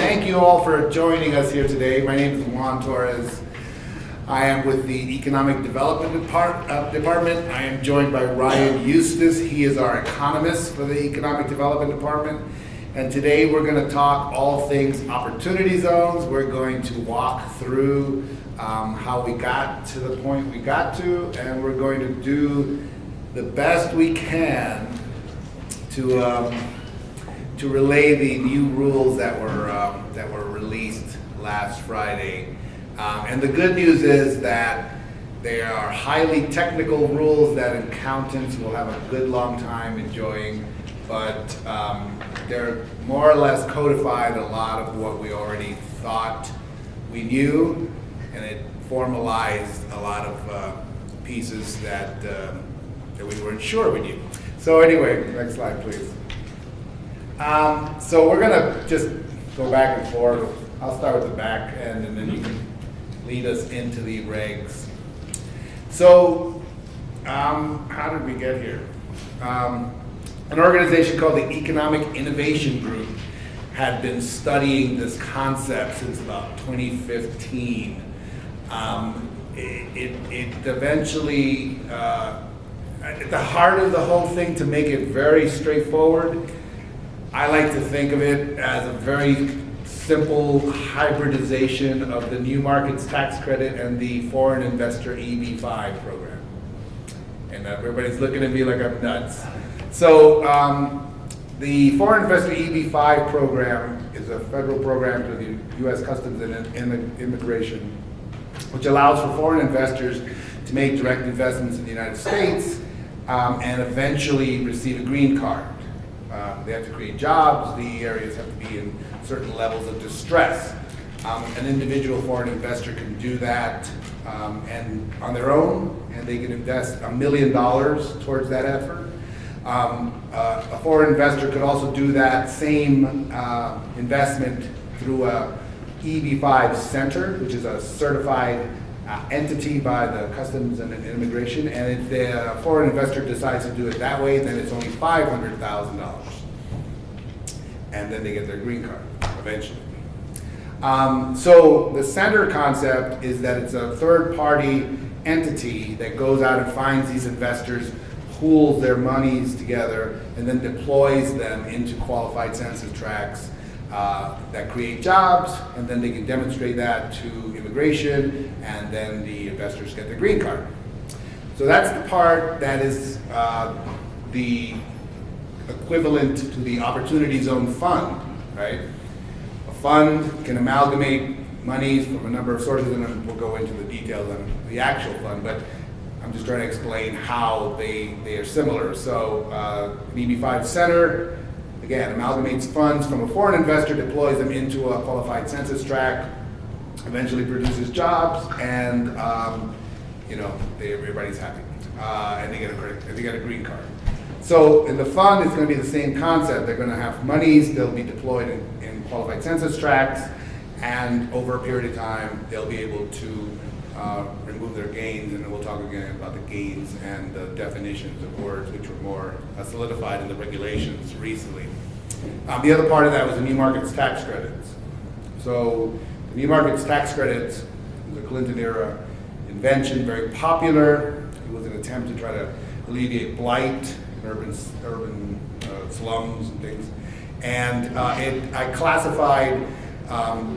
thank you all for joining us here today. My name is Juan Torres. I am with the Economic Development Department. I am joined by Ryan Eustice. He is our economist for the Economic Development Department. And today we're going to talk all things opportunity zones. We're going to walk through how we got to the point we got to, and we're going to do the best we can to relay the new rules that were released last Friday. And the good news is that they are highly technical rules that accountants will have a good long time enjoying, but they're more or less codified a lot of what we already thought we knew, and it formalized a lot of pieces that we weren't sure we knew. So anyway, next slide, please. So we're gonna just go back and forth. I'll start with the back end, and then you can lead us into the regs. So, how did we get here? An organization called the Economic Innovation Group had been studying this concept since about 2015. It eventually, at the heart of the whole thing, to make it very straightforward, I like to think of it as a very simple hybridization of the new markets tax credit and the foreign investor EB-5 program. And everybody's looking at me like I'm nuts. So the foreign investor EB-5 program is a federal program to the U.S. Customs and Immigration, which allows for foreign investors to make direct investments in the United States and eventually receive a green card. They have to create jobs. The areas have to be in certain levels of distress. An individual foreign investor can do that and on their own, and they can invest $1 million towards that effort. A foreign investor could also do that same investment through a EB-5 center, which is a certified entity by the Customs and Immigration, and if the foreign investor decides to do it that way, then it's only $500,000. And then they get their green card eventually. So the center concept is that it's a third-party entity that goes out and finds these investors, pools their monies together, and then deploys them into qualified census tracts that create jobs, and then they can demonstrate that to immigration, and then the investors get the green card. So that's the part that is the equivalent to the Opportunity Zone Fund, right? A fund can amalgamate monies from a number of sources, and then we'll go into the details on the actual fund, but I'm just trying to explain how they are similar. So an EB-5 center, again, amalgamates funds from a foreign investor, deploys them into a qualified census tract, eventually produces jobs, and everybody's happy, and they get a green card. So in the fund, it's going to be the same concept. They're going to have monies, they'll be deployed in qualified census tracts, and over a period of time, they'll be able to remove their gains, and we'll talk again about the gains and the definitions of words, which were more solidified in the regulations recently. The other part of that was the new markets tax credits. So the new markets tax credits was a Clinton era invention, very popular. It was an attempt to try to alleviate blight in urban slums and things. And I classified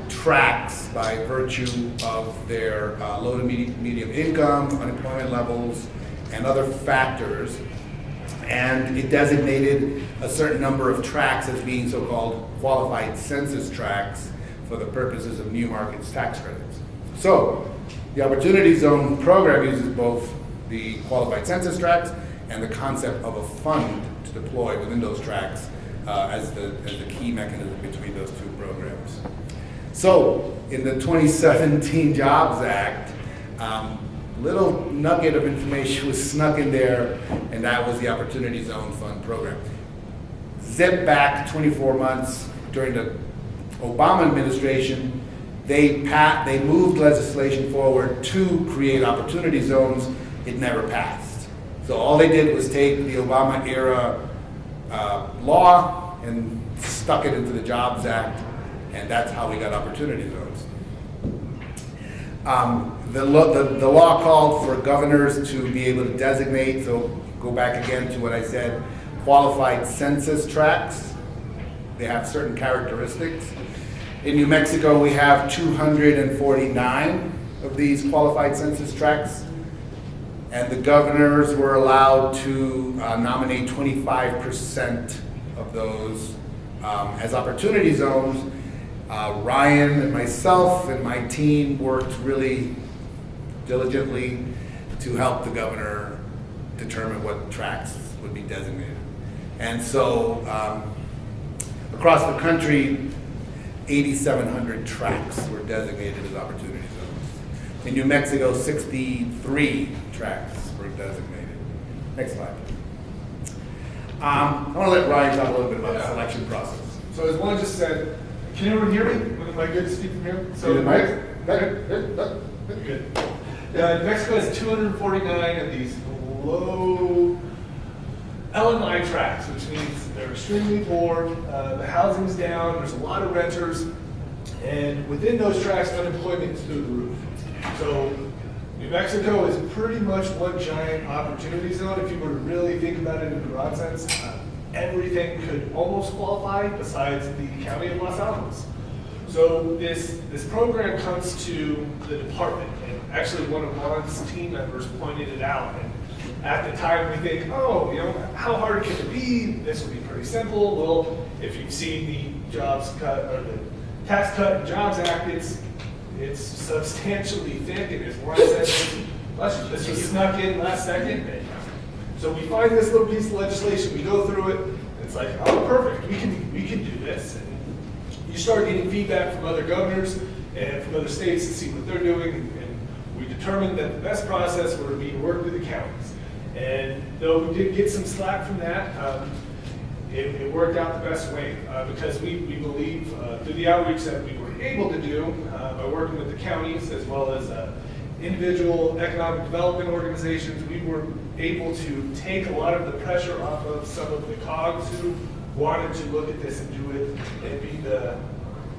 tracts by virtue of their low to medium income, unemployment levels, and other factors. And it designated a certain number of tracts as being so-called qualified census tracts for the purposes of new markets tax credits. So the Opportunity Zone program uses both the qualified census tracts and the concept of a fund to deploy within those tracts as the key mechanism between those two programs. So in the 2017 Jobs Act, little nugget of information was snuck in there, and that was the Opportunity Zone Fund program. Zip back 24 months during the Obama administration, they moved legislation forward to create opportunity zones. It never passed. So all they did was take the Obama era law and stuck it into the Jobs Act And that's how we got opportunity zones. The law called for governors to be able to designate, so go back again to what I said, qualified census tracts. They have certain characteristics. In New Mexico, we have 249 of these qualified census tracts, and the governors were allowed to nominate 25% of those as opportunity zones. Ryan and myself and my team worked really diligently to help the governor determine what tracts would be designated. And so across the country, 8,700 tracts were designated as opportunity zones. In New Mexico, 63 tracts were designated. Next slide. I want to let Ryan talk a little bit about the selection process. So as Juan just said, can everyone hear me? Am I good to speak from here? So the mic? Good. New Mexico has 249 of these low LMI tracts, which means they're extremely poor, the housing's down, there's a lot of renters, and within those tracts, unemployment is through the roof. So New Mexico is pretty much one giant opportunity zone. If you were to really think about it in a broad sense, everything could almost qualify besides the county of Los Alamos. So this program comes to the department, and actually one of Juan's team members pointed it out. And at the time we think, oh, how hard can it be? This will be pretty simple. Well, if you've seen the jobs cut or the Tax Cut and Jobs Act, it's substantially thick, and as Juan said, this was snuck in last second. So we find this little piece of legislation, we go through it, and it's like, oh, perfect, we can do this. And you start getting feedback from other governors and from other states to see what they're doing, and we determined that the best process would be to work with the counties. And though we did get some slack from that, it worked out the best way because we believe through the outreach that we were able to do by working with the counties as well as individual economic development organizations, we were able to take a lot of the pressure off of some of the cogs who wanted to look at this and do it and be the,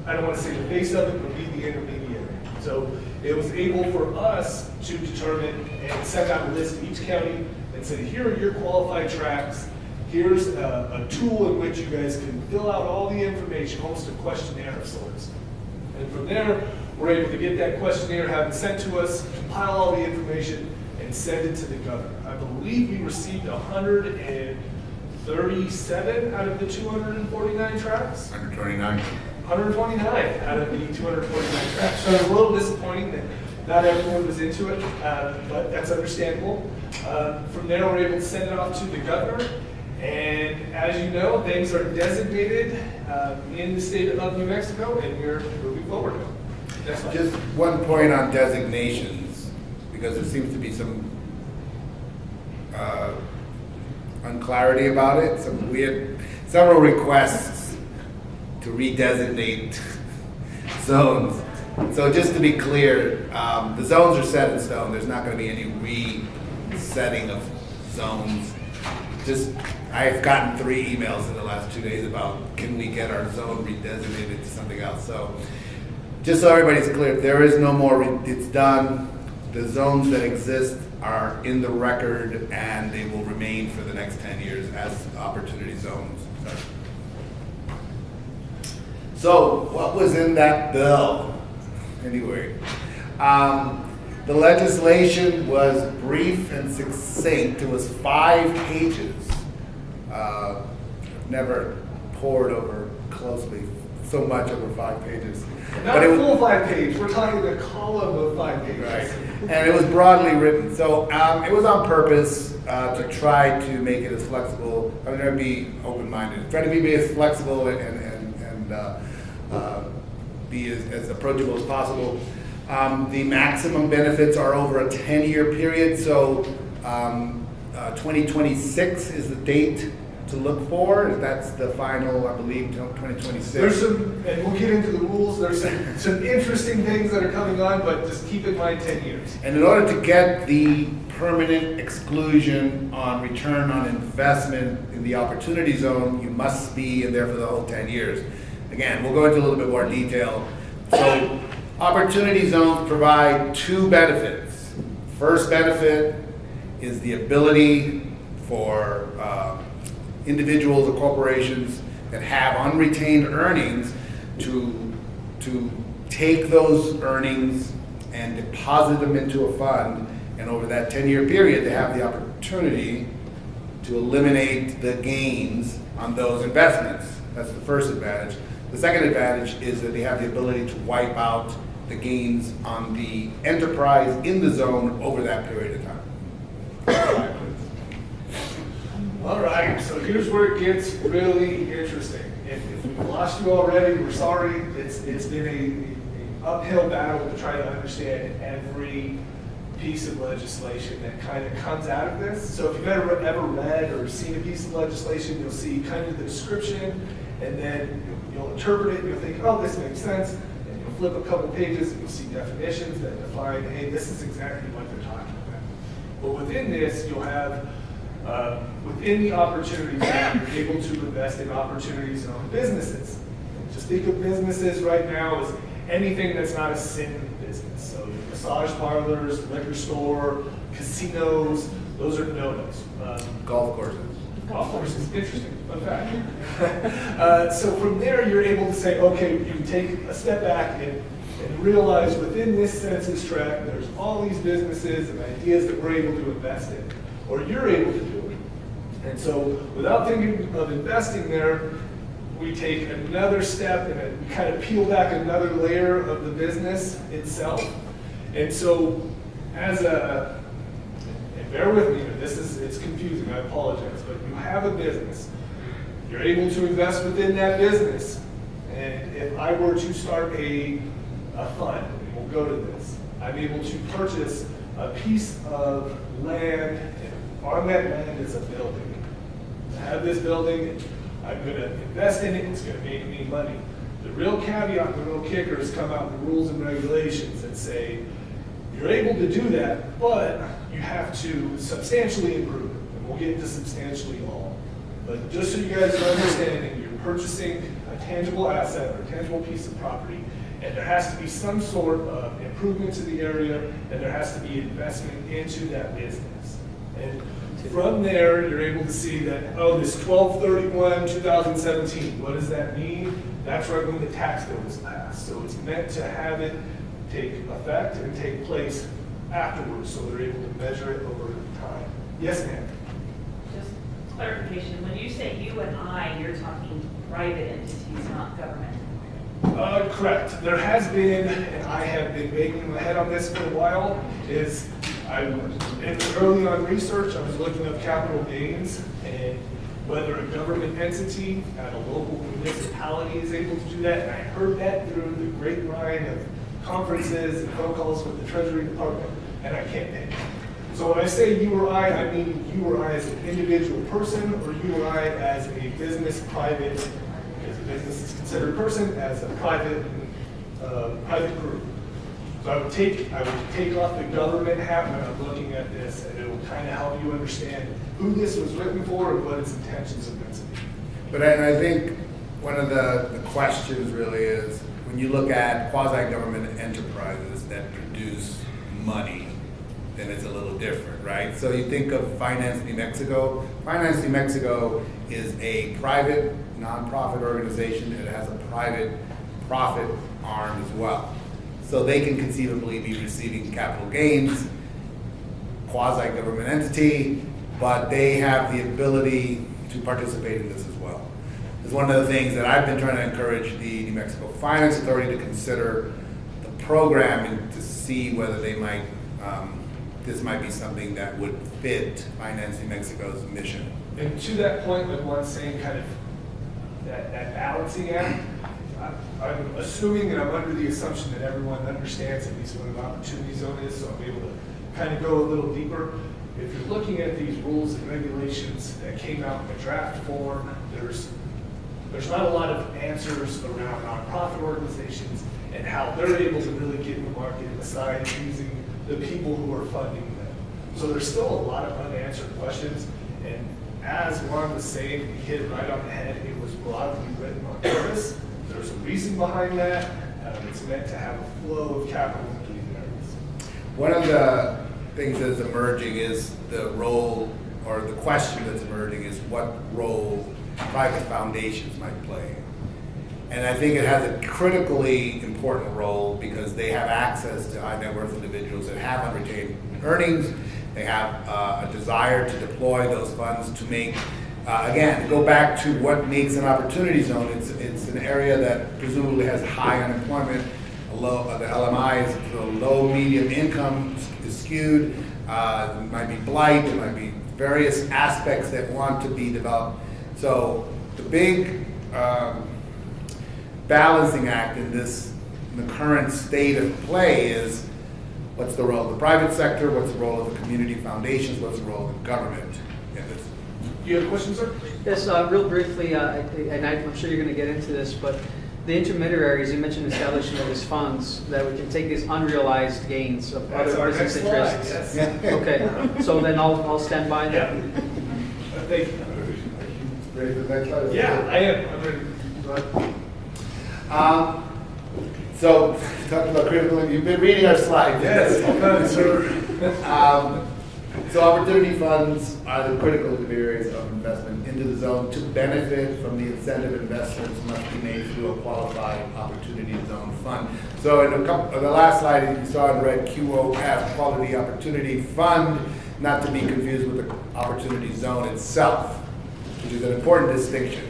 I don't want to say the face of it, but be the intermediary. So it was able for us to determine and send out a list to each county and say, here are your qualified tracts. Here's a tool in which you guys can fill out all the information, almost a questionnaire of sorts. And from there, we're able to get that questionnaire, have it sent to us, compile all the information, and send it to the governor. I believe we received 137 out of the 249 tracts. 129. 129 out of the 249 tracts. So it's a little disappointing that not everyone was into it, but that's understandable. From there, we're able to send it off to the governor. And as you know, things are designated in the state of New Mexico, and we're moving forward. Just one point on designations, because there seems to be some unclarity about it. So we had several requests to redesignate zones. So just to be clear, the zones are set in stone. There's not going to be any resetting of zones. I've gotten 3 emails in the last 2 days about can we get our zone redesignated to something else. So just so everybody's clear, there is no more, it's done. The zones that exist are in the record and they will remain for the next 10 years as opportunity zones. So what was in that bill? Anyway, the legislation was brief and succinct. It was 5 pages. Never pored over closely so much over 5 pages. Not a full 5 page, we're talking a column of 5 pages. Right, and it was broadly written. So it was on purpose to try to make it as flexible. I'm going to be open-minded. Try to be as flexible and be as approachable as possible. The maximum benefits are over a 10-year period, so 2026 is the date to look for. That's the final, I believe, 2026. There's some, and we'll get into the rules, there's some interesting things that are coming on, but just keep in mind 10 years. And in order to get the permanent exclusion on return on investment in the opportunity zone, you must be in there for the whole 10 years. Again, we'll go into a little bit more detail. So opportunity zones provide two benefits. First benefit is the ability for individuals or corporations that have unretained earnings to take those earnings and deposit them into a fund, and over that 10-year period, they have the opportunity to eliminate the gains on those investments. That's the first advantage. The second advantage is that they have the ability to wipe out the gains on the enterprise in the zone over that period of time. All right, so here's where it gets really interesting. If we've lost you already, we're sorry. It's been an uphill battle to try to understand every piece of legislation that kind of comes out of this. So if you've ever read or seen a piece of legislation, you'll see kind of the description, and then you'll interpret it, and you'll think, oh, this makes sense. And you'll flip a couple pages, and you'll see definitions that define, hey, this is exactly what they're talking about. But within this, you'll have within the opportunity zone, you're able to invest in opportunity zone businesses. Just think of businesses right now as anything that's not a sin business. So your massage parlors, liquor store, casinos, those are no-nos. Golf courses. Golf courses, interesting, fun fact. So from there, you're able to say, okay, you can take a step back and realize within this census tract, there's all these businesses and ideas that we're able to invest in, or you're able to do it. And so without thinking of investing there, we take another step and we kind of peel back another layer of the business itself. And so and bear with me, it's confusing, I apologize, but you have a business. You're able to invest within that business. And if I were to start a fund, and we'll go to this, I'm able to purchase a piece of land, and on that land is a building. I have this building, I'm going to invest in it, it's going to make me money. The real caveat, the real kicker is come out in the rules and regulations that say you're able to do that, but you have to substantially improve it. And we'll get into substantially all. But just so you guys are understanding, you're purchasing a tangible asset or a tangible piece of property, and there has to be some sort of improvement to the area, and there has to be investment into that business. And from there, you're able to see that, oh, this 12/31/2017, what does that mean? That's right when the tax bill was passed. So it's meant to have it take effect and take place afterwards, so they're able to measure it over time. Yes, ma'am? Just clarification, when you say you and I, you're talking private entities, not government. Correct. There has been, and I have been banging my head on this for a while, is in the early on research, I was looking up capital gains and whether a government entity at a local municipality is able to do that. And I heard that through the grapevine of conferences and phone calls with the Treasury Department, and I can't pay. So when I say you or I mean you or I as an individual person, or you or I as a business, private, because a business is considered a person, as a private group. So I would take off the government hat when I'm looking at this, and it will kind of help you understand who this was written for and what its intentions are meant to be. But I think one of the questions really is, when you look at quasi-government enterprises that produce money, then it's a little different, right? So you think of Finance New Mexico. Finance New Mexico is a private nonprofit organization. It has a private profit arm as well. So they can conceivably be receiving capital gains, quasi-government entity, but they have the ability to participate in this as well. It's one of the things that I've been trying to encourage the New Mexico Finance Authority to consider the programming to see whether they might, this might be something that would fit Finance New Mexico's mission. And to that point, with one saying kind of that balancing act, I'm assuming and I'm under the assumption that everyone understands at least what an opportunity zone is, so I'm able to kind of go a little deeper. If you're looking at these rules and regulations that came out in a draft form, there's not a lot of answers around nonprofit organizations and how they're able to really get in the market besides using the people who are funding them. So there's still a lot of unanswered questions, and as Juan was saying, he hit it right on the head. It was broadly written on purpose. There's There's a reason behind that. It's meant to have a flow of capital into these areas. One of the things that's emerging is the role, or the question that's emerging is what role private foundations might play. And I think it has a critically important role because they have access to high net worth individuals that have unretained earnings. They have a desire to deploy those funds to make, again, to go back to what makes an opportunity zone. It's an area that presumably has high unemployment, the LMI is low, medium income is skewed. It might be blight, it might be various aspects that want to be developed. So the big balancing act in the current state of play is what's the role of the private sector, what's the role of the community foundations, what's the role of the government in this? You have a question, sir? Yes, real briefly, and I'm sure you're going to get into this, but the intermediaries, you mentioned establishing of these funds, that we can take these unrealized gains of That's other our business next slide, interests. yes. Okay, so then I'll stand by that. Yeah. Thank you. Ready for the next slide? Yeah, I am. I'm ready. Go ahead. So, talking about critical, you've been reading our slides. Yes, okay, sir. So opportunity funds are the critical areas of investment into the zone. To benefit from the incentive, investments must be made through a qualified opportunity zone fund. So in the last slide, you saw in red QOF, Quality Opportunity Fund, not to be confused with the opportunity zone itself, which is an important distinction.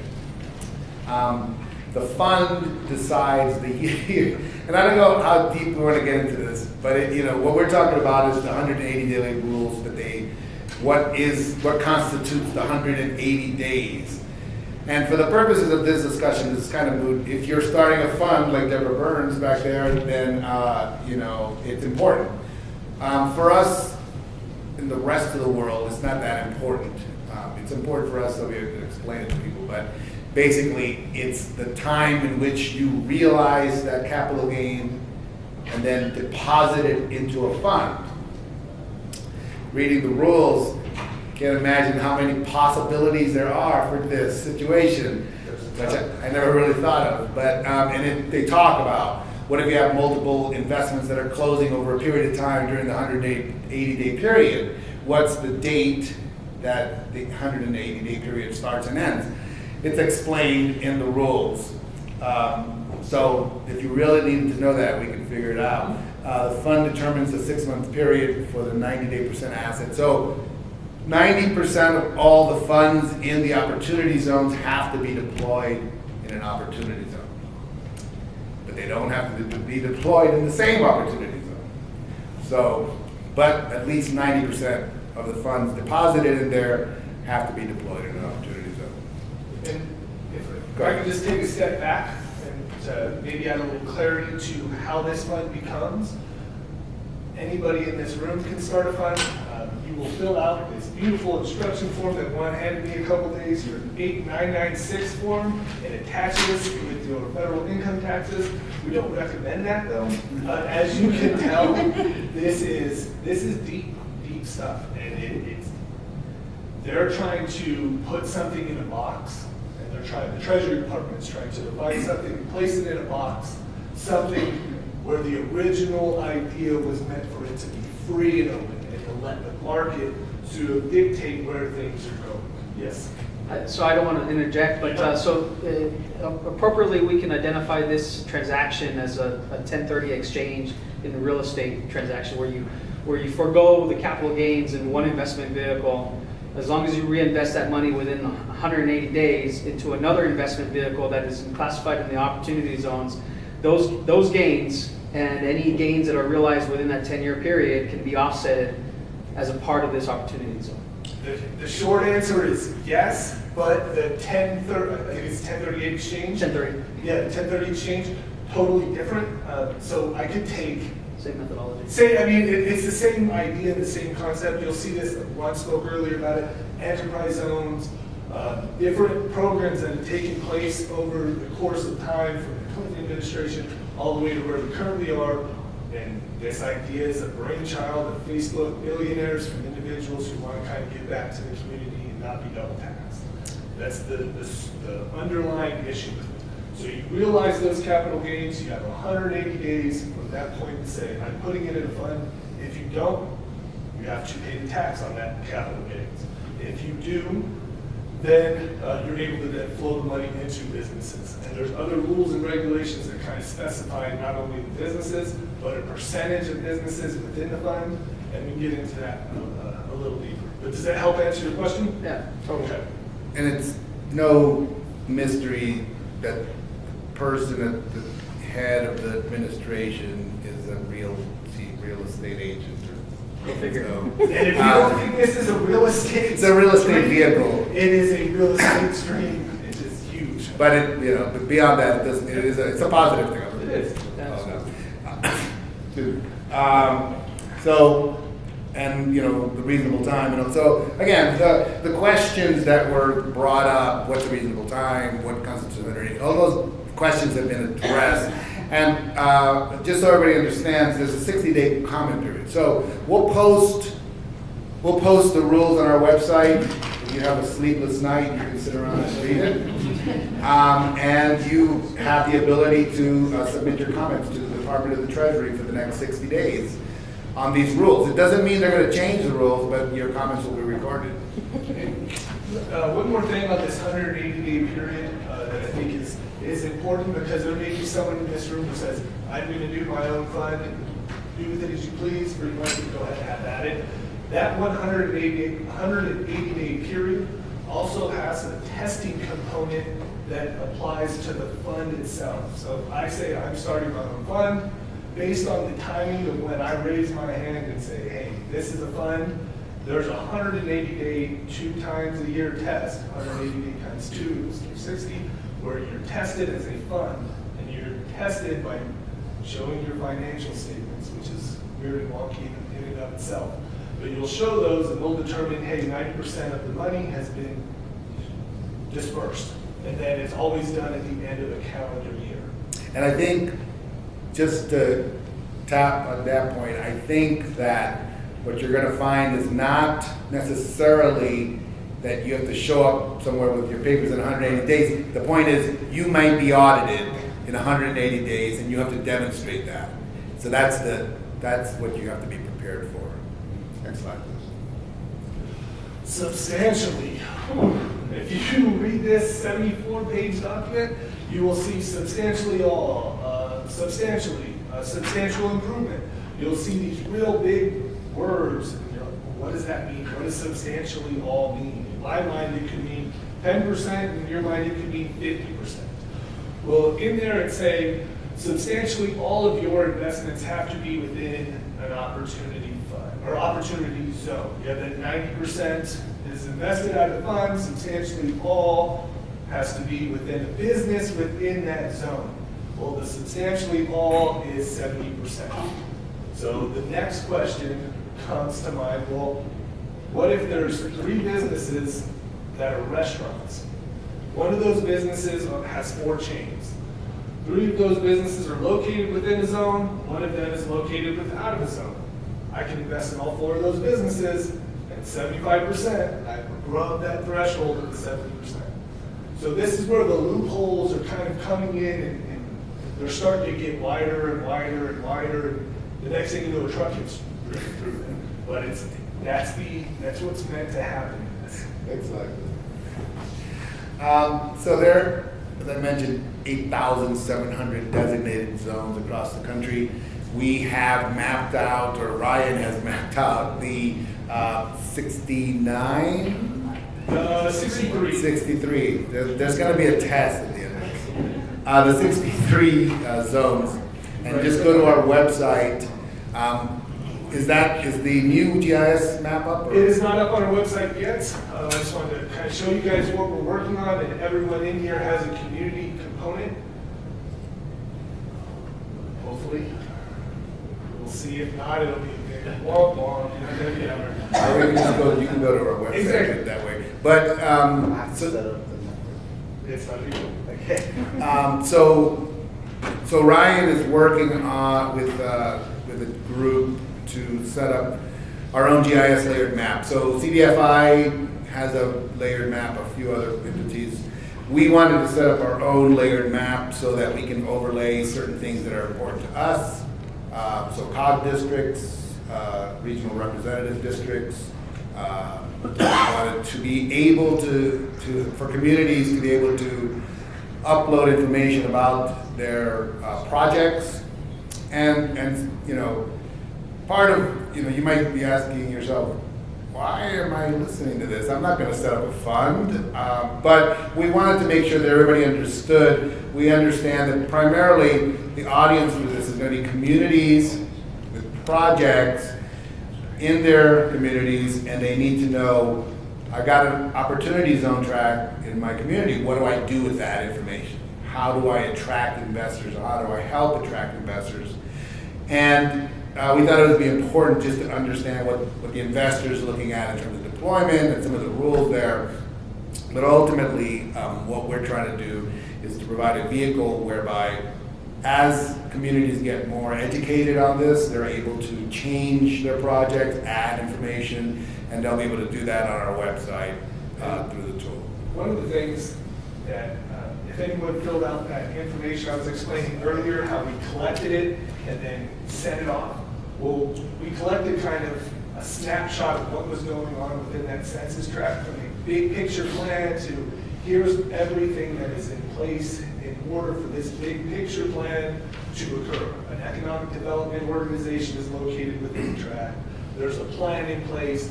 The fund decides the year, and I don't know how deep we want to get into this, but what we're talking about is the 180 daily rules that what constitutes the 180 days. And for the purposes of this discussion, this is kind of moot. If you're starting a fund like Deborah Burns back there, then it's important. For us, in the rest of the world, it's not that important. It's important for us, so we have to explain it to people, but basically, it's the time in which you realize that capital gain and then deposit it into a fund. Reading the rules, can't imagine how many possibilities there are for this situation, which I never really thought of. But they talk about what if you have multiple investments that are closing over a period of time during the 180-day period? What's the date that the 180-day period starts and ends? It's explained in the rules. So if you really needed to know that, we can figure it out. The fund determines the 6-month period for the 90-day percent asset. So 90% of all the funds in the opportunity zones have to be deployed in an opportunity zone. But they don't have to be deployed in the same opportunity zone. So, but at least 90% of the funds deposited in there have to be deployed in an opportunity zone. And if I could just take a step back and to maybe add a little clarity to how this fund becomes. Anybody in this room can start a fund. You will fill out this beautiful instruction form that Juan handed me a couple days, your 8996 form. It attaches with your federal income taxes. We don't recommend that though. As you can tell, this is deep stuff, and they're trying to put something in a box, and the Treasury Department is trying to find something, place it in a box, something where the original idea was meant for it to be free and open, and to let the market sort of dictate where things are going. Yes? So I don't want to interject, but appropriately we can identify this transaction as a 1030 exchange in the real estate transaction where you forego the capital gains in one investment vehicle, as long as you reinvest that money within 180 days into another investment vehicle that is classified in the opportunity zones. Those gains and any gains that are realized within that 10-year period can be offset as a part of this opportunity zone. The short answer is yes, but the 1030, I think it's 1038 exchange. 1030. Yeah, the 1030 exchange, totally different. So I could take, Same methodology. it's the same idea, the same concept. You'll see this, Juan spoke earlier about it, enterprise zones, different programs that have taken place over the course of time from the Clinton administration all the way to where we currently are. And this idea is a brainchild of Facebook billionaires from individuals who want to kind of give back to the community and not be double taxed. That's the underlying issue. So you realize those capital gains, you have 180 days from that point to say, I'm putting it in a fund. If you don't, you have to pay the tax on that capital gains. If you do, then you're able to then flow the money into businesses. And there's other rules and regulations that kind of specify not only the businesses, but a percentage of businesses within the fund, and we can get into that a little deeper. But does that help answer your question? Yeah, totally. Okay. And it's no mystery that the person at the head of the administration is a real estate agent. Go figure. So, And if you don't think this is a real estate, it's a real estate stream, vehicle. It is a real estate stream. It is huge. But but beyond that, it's a positive thing. It is. So, and the reasonable time, so again, the questions that were brought up, what's a reasonable time, what constitutes 180, all those questions have been addressed. And just so everybody understands, there's a 60-day comment period. So we'll post the rules on our website. If you have a sleepless night, you can sit around and read it. And you have the ability to submit your comments to the Department of the Treasury for the next 60 days on these rules. It doesn't mean they're going to change the rules, but your comments will be recorded. One more thing on this 180-day period that I think is important, because there may be someone in this room who says, I'm going to do my own fund, do with it as you please, or you want to go ahead and have at it. That 180-day period also has a testing component that applies to the fund itself. So if I say I'm starting my own fund, based on the timing of when I raise my hand and say, hey, this is a fund, there's a 180-day, 2 times a year test, 180 times 2 is 360, where you're tested as a fund, and you're tested by showing your financial statements, which is weird and wonky in and of itself. But you'll show those, and they'll determine, hey, 90% of the money has been dispersed, and then it's always done at the end of the calendar year. And I think, just to tap on that point, I think that what you're going to find is not necessarily that you have to show up somewhere with your papers in 180 days. The point is, you might be audited in 180 days, and you have to demonstrate that. So that's what you have to be prepared for. Next slide, please. Substantially. If you read this 74-page document, you will see substantially all, substantial improvement. You'll see these real big words. And you're like, well, what does that mean? What does substantially all mean? In my mind, it could mean 10%. In your mind, it could mean 50%. Well, in there it's saying substantially all of your investments have to be within an opportunity fund or opportunity zone. You have that 90% is invested out of fund. Substantially all has to be within a business within that zone. Well, the substantially all is 70%. So the next question comes to mind, well, what if there's 3 businesses that are restaurants? One of those businesses has 4 chains. 3 of those businesses are located within a zone, 1 of them is located without a zone. I can invest in all 4 of those businesses, and 75%, I've above that threshold of the 70%. So this is where the loopholes are kind of coming in, and they're starting to get wider and wider and wider. And the next thing you know, a truck gets driven through them. But that's what's meant to happen in this. Exactly. So there, as I mentioned, 8,700 designated zones across the country. We have mapped out, or Ryan has mapped out, the 69? 63. 63. There's going to be a test at the end of this. The 63 zones. And just go to our website. Is the new GIS map up? Or? It is not up on our website yet. I just wanted to kind of show you guys what we're working on, and everyone in here has a community component. Hopefully. We'll see. If not, it'll be a big long. Or you can go to our website Exactly. that way. But It's not people. Okay. So Ryan is working on with a group to set up our own GIS layered map. So CDFI has a layered map, a few other entities. we wanted to set up our own layered map so that we can overlay certain things that are important to us. So COG districts, regional representative districts, wanted to be able for communities to be able to upload information about their projects. And part of, you might be asking yourself, why am I listening to this? I'm not going to set up a fund, but we wanted to make sure that everybody understood. We understand that primarily the audience for this is going to be communities with projects in their communities, and they need to know, I got an opportunity zone tract in my community. What do I do with that information? How do I attract investors? How do I help attract investors? And we thought it would be important just to understand what the investors are looking at in terms of deployment and some of the rules there. But ultimately, what we're trying to do is to provide a vehicle whereby as communities get more educated on this, they're able to change their projects, add information, and they'll be able to do that on our website through the tool. One of the things that, if anyone filled out that information I was explaining earlier, how we collected it and then sent it off, well, we collected kind of a snapshot of what was going on within that census tract, from a big picture plan to here's everything that is in place in order for this big picture plan to occur. An economic development organization is located within the tract. There's a plan in place,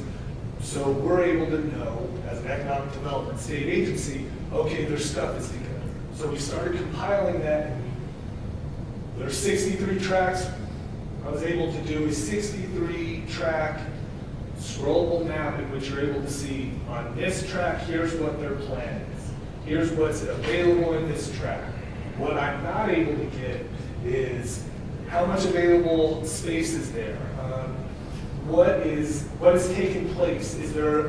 so we're able to know, as an economic development state agency, okay, their stuff is together. So we started compiling that. There's 63 tracts. I was able to do a 63 track scrollable map in which you're able to see on this track, here's what their plan is. Here's what's available in this track. What I'm not able to get is how much available space is there. What is taking place? Is there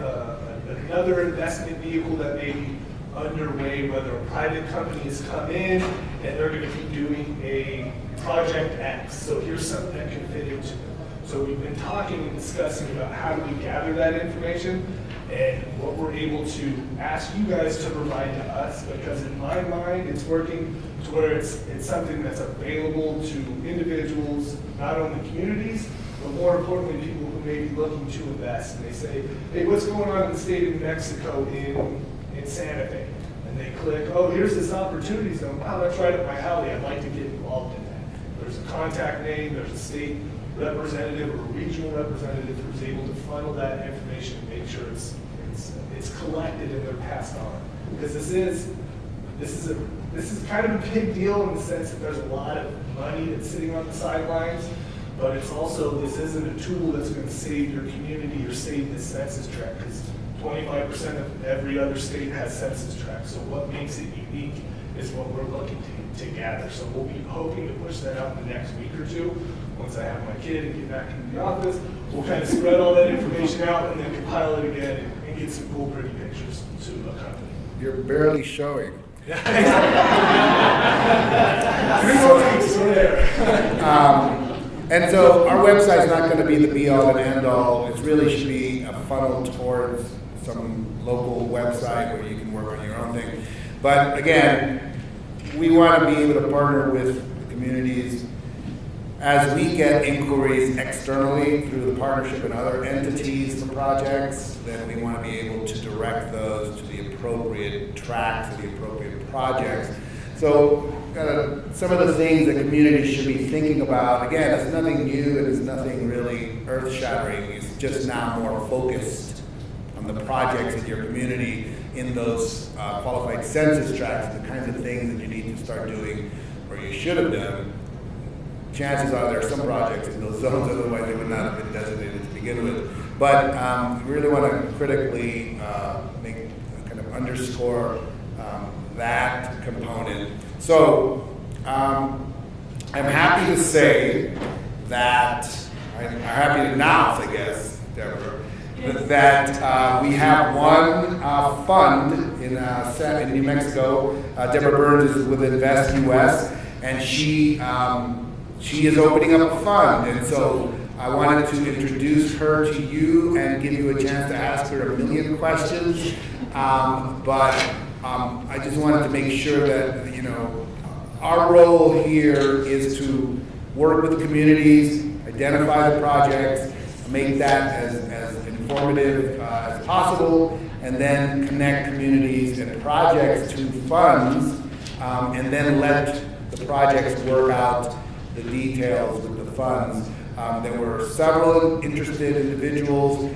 another investment vehicle that may be underway, whether a private company has come in and they're going to be doing a project X. So here's something that can fit into it. So we've been talking and discussing about how do we gather that information and what we're able to ask you guys to provide to us, because in my mind it's working to where it's something that's available to individuals, not only communities, but more importantly people who may be looking to invest. And they say, hey, what's going on in the state of New Mexico in Santa Fe? And they click, oh, here's this opportunity zone. Wow, that's right up my alley. I'd like to get involved in that. There's a contact name, there's a state representative or a regional representative who's able to funnel that information and make sure it's collected and they're passed on. Because this is kind of a big deal in the sense that there's a lot of money that's sitting on the sidelines, but it's also, this isn't a tool that's going to save your community or save this census tract, because 25% of every other state has census tracts. So what makes it unique is what we're looking to gather. So we'll be hoping to push that out in the next week or two. Once I have my kid and get back into the office, we'll kind of spread all that information out and then compile it again and get some cool, pretty pictures to accompany. You're barely showing. And so our website's not going to be the be-all and end-all. It really should be a funnel towards some local website where you can work on your own thing. But again, we want to be able to partner with the communities as we get inquiries externally through the partnership and other entities for projects. Then we want to be able to direct those to the appropriate tracks, to the appropriate projects. So some of the things that communities should be thinking about, again, it's nothing new, it is nothing really earth-shattering. It's just now more focused on the projects in your community in those qualified census tracts, the kinds of things that you need to start doing or you should have done. Chances are there are some projects in those zones, otherwise they would not have been designated to begin with. But we really want to critically kind of underscore that component. So I'm happy to say that, I'm happy to announce, I guess, Deborah, that we have one fund in New Mexico. Deborah Burns is with Invest US, and she is opening up a fund. And so I wanted to introduce her to you and give you a chance to ask her a million questions. But I just wanted to make sure that, you know, our role here is to work with the communities, identify the projects, make that as informative as possible, and then connect communities and projects to funds, and then let the projects work out the details with the funds. There were several interested individuals.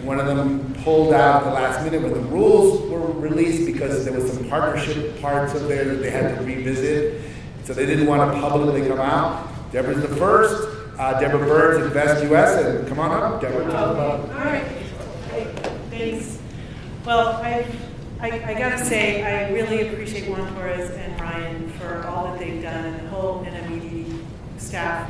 One of them pulled out at the last minute when the rules were released because there was some partnership parts of there that they had to revisit. So they didn't want to publicly come out. Deborah's the first. Deborah Bird's Invest US, and come on up, Deborah. Talk about. All right. Thanks. Well, I gotta say, I really appreciate Juan, Torres, and Ryan for all that they've done, and the whole NMED staff.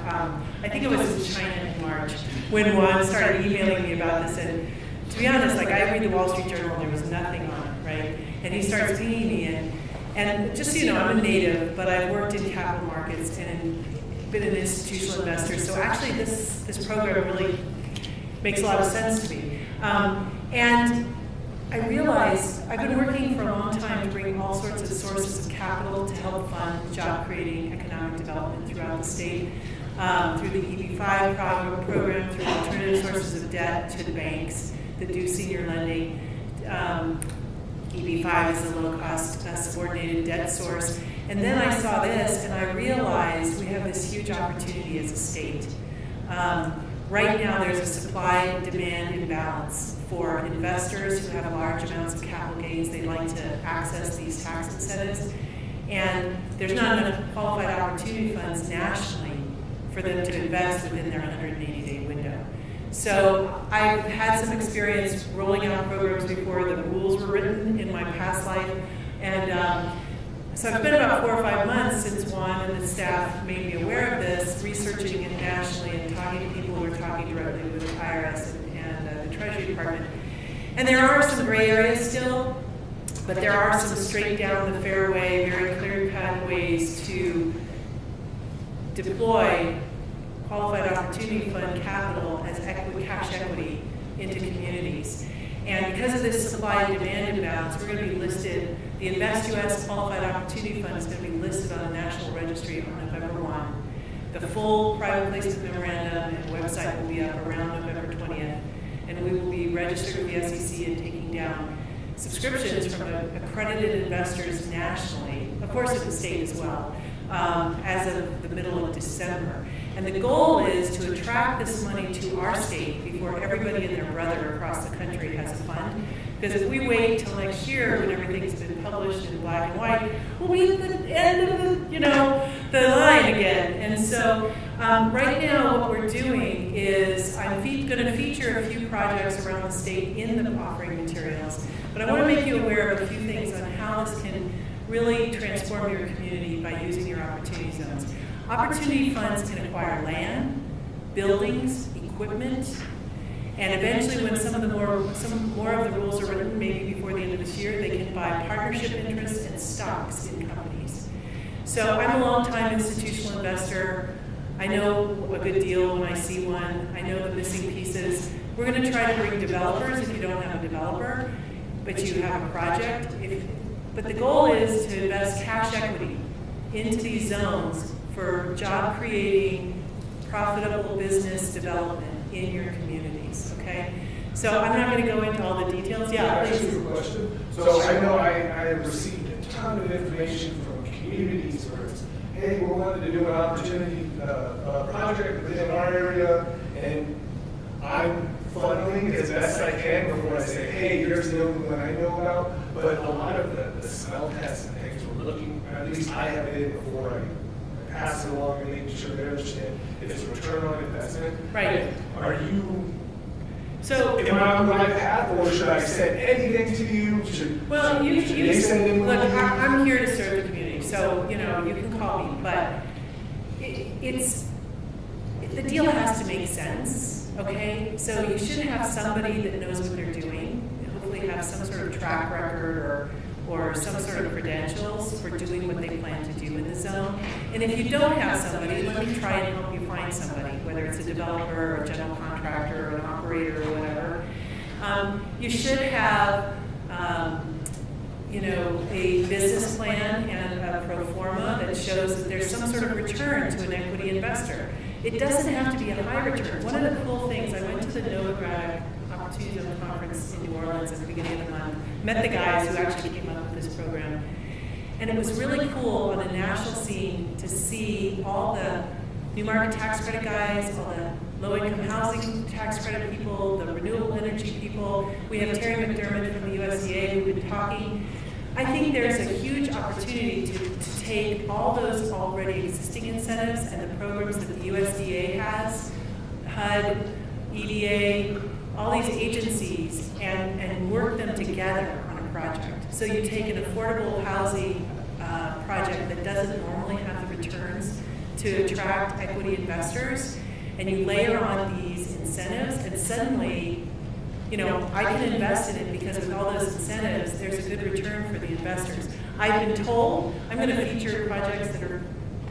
I think it was in China in March when Juan started emailing me about this, and to be honest, like I read the Wall Street Journal, and there was nothing on it, right? And he starts pinging me, and just so you know, I'm a native, but I've worked in capital markets and been an institutional investor, so actually this program really makes a lot of sense to me. And I realized I've been working for a long time to bring all sorts of sources of capital to help fund job-creating economic development throughout the state, through the EB-5 program, through alternative sources of debt to the banks that do senior lending. EB-5 is a low-cost subordinated debt source. And then I saw this, and I realized we have this huge opportunity as a state. Right now, there's a supply-demand imbalance for investors who have large amounts of capital gains. They'd like to access these tax incentives. And there's not enough qualified opportunity funds nationally for them to invest within their 180-day window. So I've had some experience rolling out programs before the rules were written in my past life. And so it's been about 4 or 5 months since Juan and the staff made me aware of this, researching it nationally and talking to people who are talking directly with the IRS and the Treasury Department. And there are some gray areas still, but there are some straight down the fairway, very clear-cut ways to deploy qualified opportunity fund capital as cash equity into communities. And because of this supply and demand imbalance, we're going to be listed, the Invest US Qualified Opportunity Fund is going to be listed on the National Registry on November 1. The full private placement memorandum and website will be up around November 20th. And we will be registered with the SEC and taking down subscriptions from accredited investors nationally, of course in the state as well, as of the middle of December. And the goal is to attract this money to our state before everybody and their brother across the country has a fund. Because if we wait till next year when everything's been published in black and white, we'll be at the end of the line again. And so right now what we're doing is I'm going to feature a few projects around the state in the offering materials. But I want to make you aware of a few things on how this can really transform your community by using your opportunity zones. Opportunity funds can acquire land, buildings, equipment, and eventually when some more of the rules are written, maybe before the end of this year, they can buy partnership interests and stocks in companies. So I'm a long-time institutional investor. I know a good deal when I see one. I know the missing pieces. We're going to try to bring developers if you don't have a developer, but you have a project. But the goal is to invest cash equity into these zones for job-creating, profitable business development in your communities, okay? So I'm not going to go into all the details. Yeah, Can I ask please. you a question? So I know I have received a ton of information from communities where it's, hey, we're wanting to do an opportunity project within our area, and I'm funneling as best I can before I say, hey, here's the only one I know about. But a lot of the smell tests and things we're looking, at least I have it in before I pass it along and making sure they understand if it's a return on investment. Right. Are you, So, am I on the right path, or should I send anything to you? well, should they send in look, one? I'm here to serve the community, so, you can call me, but the deal has to make sense, okay? So you should have somebody that knows what they're doing, and hopefully have some sort of track record or some sort of credentials for doing what they plan to do in the zone. And if you don't have somebody, let me try and help you find somebody, whether it's a developer or a general contractor or an operator or whatever. You should have a business plan and a pro forma that shows that there's some sort of return to an equity investor. It doesn't have to be a high return. One of the cool things, I went to the NOAA grad Opportunity Zone conference in New Orleans at the beginning of the month, met the guys who actually came up with this program. And it was really cool on a national scene to see all the new market tax credit guys, all the low-income housing tax credit people, the renewable energy people. We have Terry McDermott from the USDA who've been talking. I think there's a huge opportunity to take all those already existing incentives and the programs that the USDA has, HUD, EDA, all these agencies, and work them together on a project. So you take an affordable housing project that doesn't normally have the returns to attract equity investors, and you layer on these incentives, and suddenly, I can invest in it because with all those incentives, there's a good return for the investors. I've been told I'm going to feature projects that are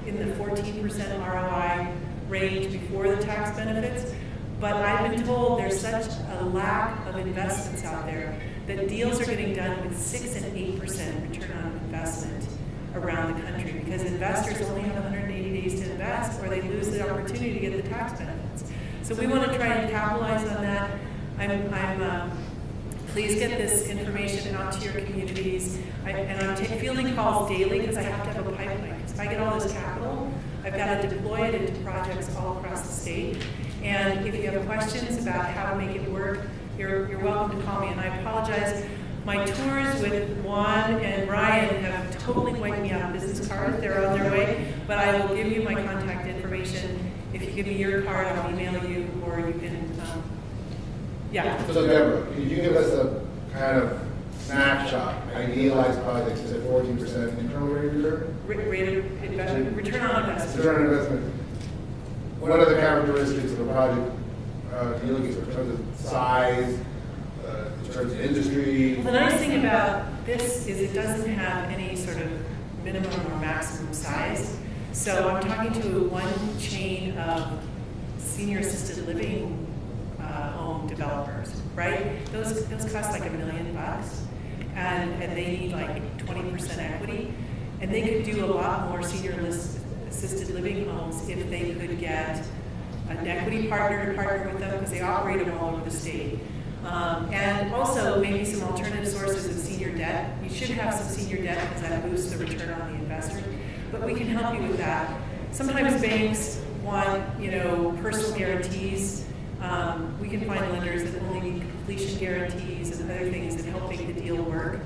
in the 14% ROI range before the tax benefits, but I've been told there's such a lack of investments out there that deals are getting done with 6 and 8% return on investment around the country because investors only have 180 days to invest or they lose the opportunity to get the tax benefits. So we want to try and capitalize on that. Please get this information out to your communities. I'm fielding calls daily because I have to have a pipeline. Because if I get all this capital, I've got to deploy it into projects all across the state. And if you have questions about how to make it work, you're welcome to call me. And I apologize. My tours with Juan and Ryan have totally wiped me out of business cards. They're on their way. But I will give you my contact information. If you give me your card, I'll email you, or you can, yeah. So Deborah, could you give us a kind of snapshot, idealized projects? Is it 14% internal rate of return? Rate of investment, return on investment. Return on investment. What are the characteristics of a project you're looking for in terms of size, in terms of industry? Well, the nice thing about this is it doesn't have any sort of minimum or maximum size. So I'm talking to one chain of senior assisted living home developers, right? Those cost like $1 million, and they need like 20% equity, and they could do a lot more senior assisted living homes if they could get an equity partner to partner with them because they operate them all over the state. And also maybe some alternative sources of senior debt. You should have some senior debt because that boosts the return on the investor. But we can help you with that. Sometimes banks want, personal guarantees. We can find lenders that only need completion guarantees and other things that help make the deal work.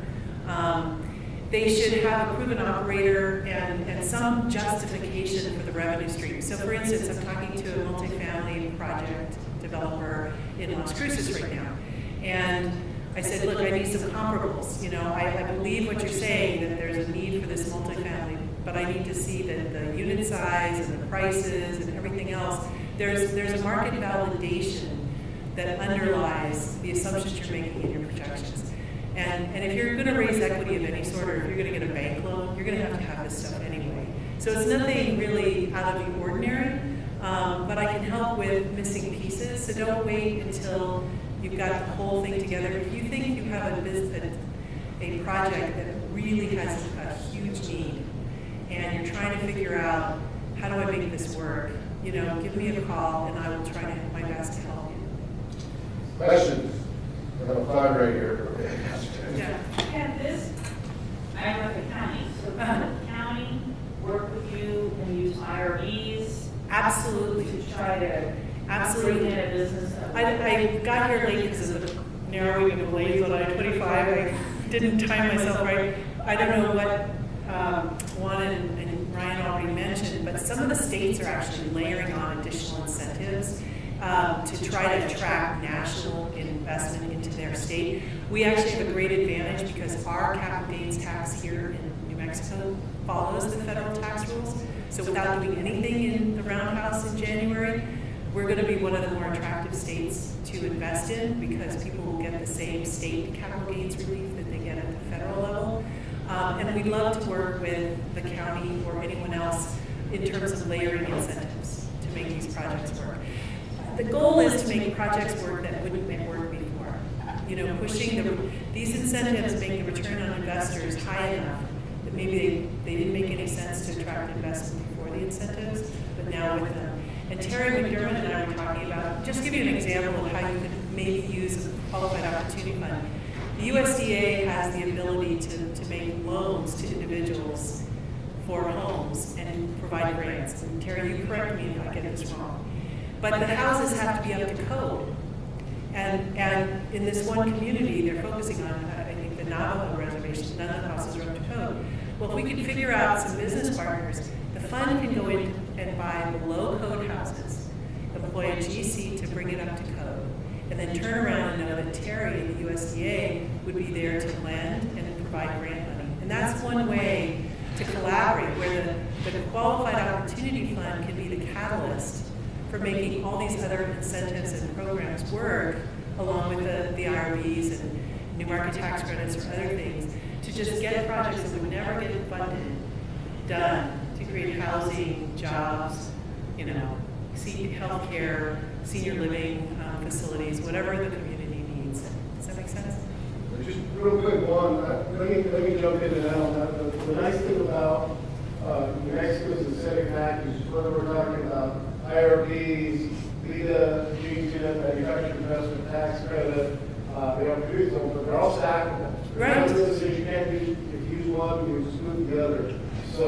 They should have a proven operator and some justification for the revenue stream. So for instance, I'm talking to a multifamily project developer in Las Cruces right now. And I said, look, I need some comparables. I believe what you're saying, that there's a need for this multifamily, but I need to see that the unit size and the prices and everything else. There's a market validation that underlies the assumptions you're making in your projections. And if you're going to raise equity of any sort, or if you're going to get a bank loan, you're going to have this stuff anyway. So it's nothing really out of the ordinary, but I can help with missing pieces. So don't wait until you've got the whole thing together. If you think you have a project that really has a huge need, and you're trying to figure out, how do I make this work? Give me a call, and I will try to my best to help you. Questions? I have a thought right here. Yeah. And I work at the county, so can the county work with you and use IRBs? Absolutely. To try to Absolutely. bring in a business? I got here late because of the narrowing of the lanes on I-25. I didn't time myself right. I don't know what Juan and Ryan already mentioned, but some of the states are actually layering on additional incentives to try to attract national investment into their state. We actually have a great advantage because our capital gains tax here in New Mexico follows the federal tax rules. So without doing anything in the roundhouse in January, we're going to be one of the more attractive states to invest in because people will get the same state capital gains relief that they get at the federal level. And we'd love to work with the county or anyone else in terms of layering incentives to make these projects work. The goal is to make projects work that wouldn't make work before. pushing these incentives make the return on investors high enough that maybe they didn't make any sense to attract investment before the incentives, but now with them. And Terry McDermott and I were talking about, just to give you an example of how you could maybe use a qualified opportunity fund. The USDA has the ability to make loans to individuals for homes and provide grants. And Terry, you correct me if I get this wrong. But the houses have to be up to code. And in this one community, they're focusing on, I think, the Navajo reservation, none of the houses are up to code. Well, if we could figure out some business partners, the fund can go in and buy below code houses, employ a GC to bring it up to code, and then turn around and know that Terry and the USDA would be there to lend and provide grant money. And that's one way to collaborate, where the qualified opportunity fund can be the catalyst for making all these other incentives and programs work, along with the IRBs and new market tax credits or other things, to just get projects that would never get funded done to create housing, jobs, healthcare, senior living facilities, whatever the community needs. Does that make sense? Just real quick, Juan, let me jump in and out on that. The nice thing about New Mexico's incentive package is whether we're talking about IRBs, LEDA, GTF, manufacturing investment tax credit, they have to do them, but they're all stackable. Right. One of those is you can't use, if you use one, you exclude the other. So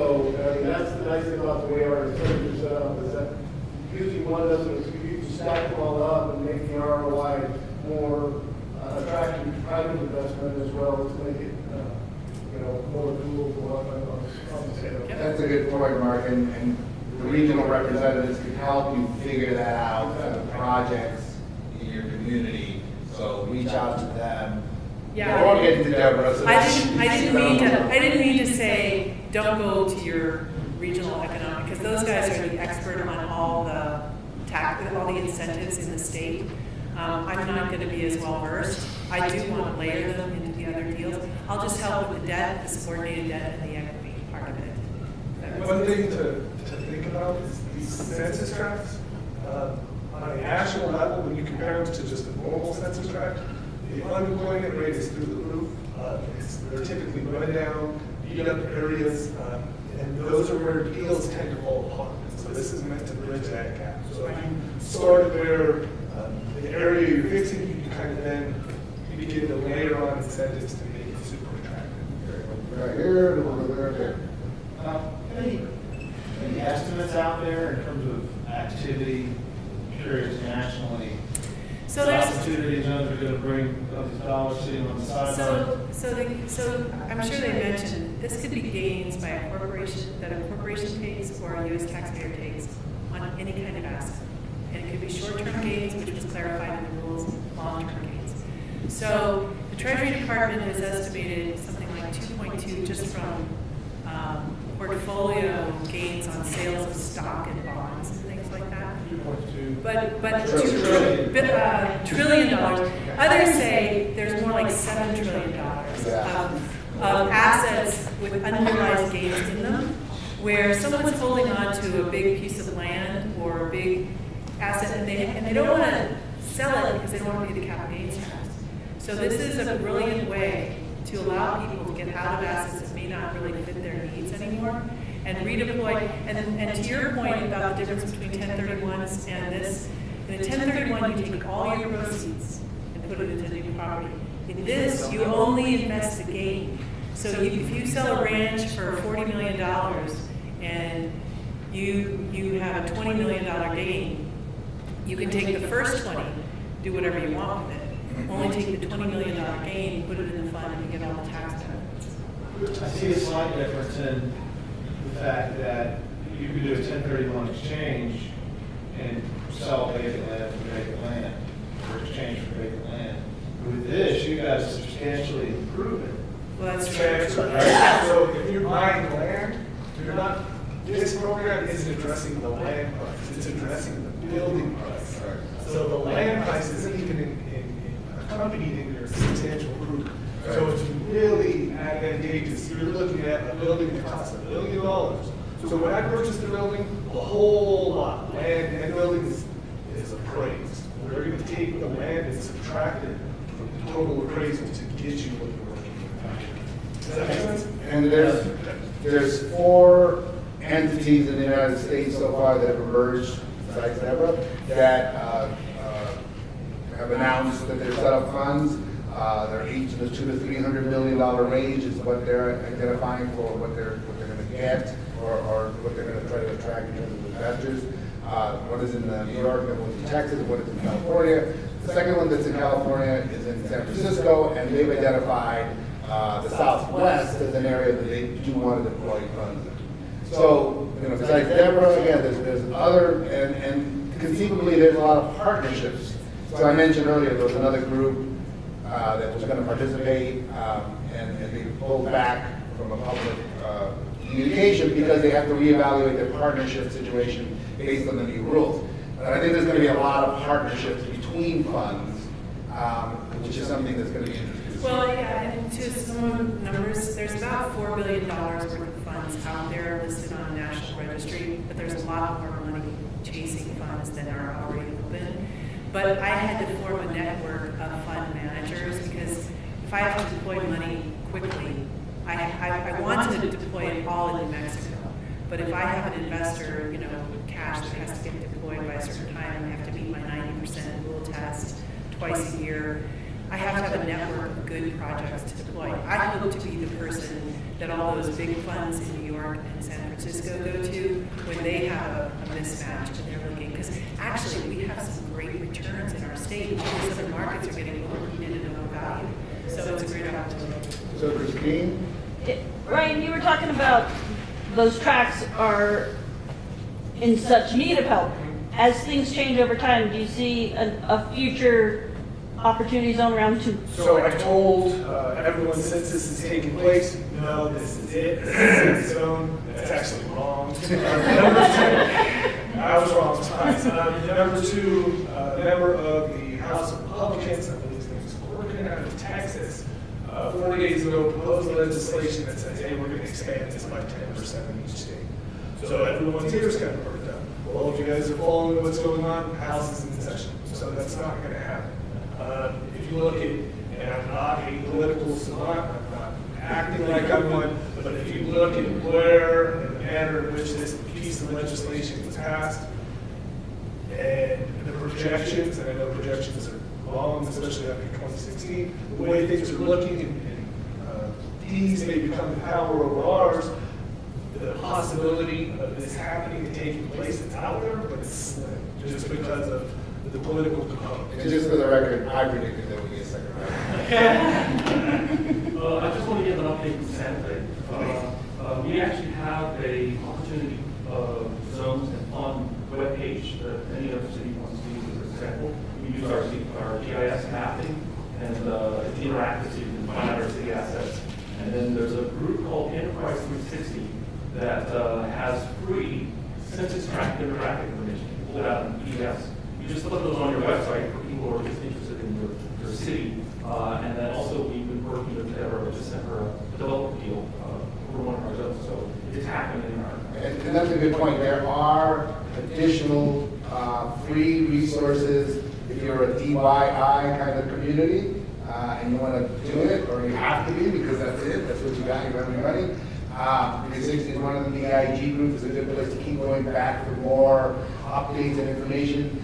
that's the nice thing about the way our incentives are set up, is that using one doesn't exclude, you can stack them all up and make the ROI more attractive to private investment as well to make it, more doable on the scale. That's a good point, Mark, and the regional representatives can help you figure that out for the projects in your community. So reach out to them. Yeah. Or get to Deborah. So I didn't mean to say don't go to your regional economic, because those guys are the expert on all the incentives in the state. I'm not going to be as well versed. I do want to layer them into the other deals. I'll just help with the debt, the subordinated debt, and the equity part of it. One thing to think about is these census tracts. On a national level, when you compare them to just a normal census tract, the unemployment rate is through the roof. They're typically run down, beat up areas, and those are where deals tend to fall apart. So this is meant to bridge that gap. So if you start where the area you're fixing, you can kind of then begin to layer on incentives to make it super attractive. Right here, and over there. Any estimates out there in terms of activity, curious nationally? So there's Opportunity zones are going to bring those dollars sitting on the sideline. so I'm sure they mentioned this could be gains by a corporation that a corporation takes or a U.S. taxpayer takes on any kind of asset. And it could be short-term gains, which was clarified in the rules, long-term gains. So the Treasury Department has estimated something like 2.2 just from portfolio gains on sales of stock and bonds and things like that. 2.2. But Trillion. $2 trillion. Others say there's more like $7 trillion of assets with unrealized gains in them, where someone's holding on to a big piece of land or a big asset, and they don't want to sell it because they don't want to pay the capital gains tax. So this is a brilliant way to allow people to get out of assets that may not really fit their needs anymore and redeploy. And to your point about the difference between 1031s and this, in a 1031 you take all your proceeds and put it into new property. In this, you only invest the gain. So if you sell a ranch for $40 million and you have a $20 million gain, you can take the first 20, do whatever you want with it. Only take the $20 million gain, put it in the fund, and you get all the tax benefits. I see a slight difference in the fact that you could do a 1031 exchange and sell vacant land for vacant land, or exchange for vacant land. With this, you guys substantially improve it. Well, that's Transfer, right? So if you're buying land, you're not, this program isn't addressing the land price, it's addressing the building price. So the land price isn't even accompanied in your substantial improvement. So it's really advantageous. You're looking at a building that costs $1 billion. So when I purchased the building, a whole lot, land and buildings is appraised. We're going to take the land and subtract it the total appraisal to get you what you're looking for. Does that make sense? And there's 4 entities in the United States so far that have emerged, besides Deborah, that have announced that they're set up funds. They're each in the $200 to $300 million range is what they're identifying for what they're going to get or what they're going to try to attract in terms of investors. One is in New York, and one's in Texas, and one is in California. The second one that's in California is in San Francisco, and they've identified the Southwest as an area that they do want to deploy funds in. So, besides Deborah, again, there's other, and conceivably there's a lot of partnerships. So I mentioned earlier there was another group that was going to participate, and they pulled back from a public communication because they have to reevaluate their partnership situation based on the new rules. But I think there's going to be a lot of partnerships between funds, which is something that's going to be interesting. Well, yeah, and to some numbers, there's about $4 billion worth of funds out there listed on the National Registry, but there's a lot more money chasing funds than are already open. But I had to form a network of fund managers because if I have to deploy money quickly, I want to deploy it all in New Mexico. But if I have an investor, cash that has to get deployed by a certain time, I have to meet my 90% rule test twice a year. I have to have a network of good projects to deploy. I hope to be the person that all those big funds in New York and San Francisco go to when they have a mismatch and they're looking. Because actually, we have some great returns in our state because other markets are getting overheated and overvalued. So it's a great opportunity. So Christine? Ryan, you were talking about those tracts are in such need of help. As things change over time, do you see a future opportunity zone around 2? So I told everyone since this is taking place, no, this is it. This is the zone. That's actually wrong. Number 2, I was wrong, surprise. Number 2, member of the House of Republicans, I believe his name is Corrigan out of Texas, 4 days ago proposed legislation that says, hey, we're going to expand this by 10% in each state. So everyone's ears kind of perked up. Well, if you guys are following what's going on, the House is in session. So that's not going to happen. If you look at, and I'm not a political savant, I'm not acting like I'm one, but if you look at where and the manner in which this piece of legislation was passed, and the projections, and I know projections are long, especially after 2016, the way things are looking, and these may become the power over ours, the possibility of this happening and taking place, it's out there, but it's slim, just because of the political component. And just for the record, I predicted there would be a second round. I just want to give an update from Santa Fe. We actually have a opportunity zones and fund webpage that any other city wants to use. For example, we use our GIS mapping and it's interactive so you can find out our city assets. And then there's a group called Enterprise 360 that has free census tract demographic information. You pull it out in PDFs. You just put those on your website for people who are just interested in your city. And then also we've been working with Deborah to send her a developer deal for one of our zones. So it's happening in our. And that's a good point. There are additional free resources if you're a DIY kind of community and you want to do it, or you have to be because that's it. That's what you got. You have your money. 360 is one of them. The EIG group is a good place to keep going back for more updates and information.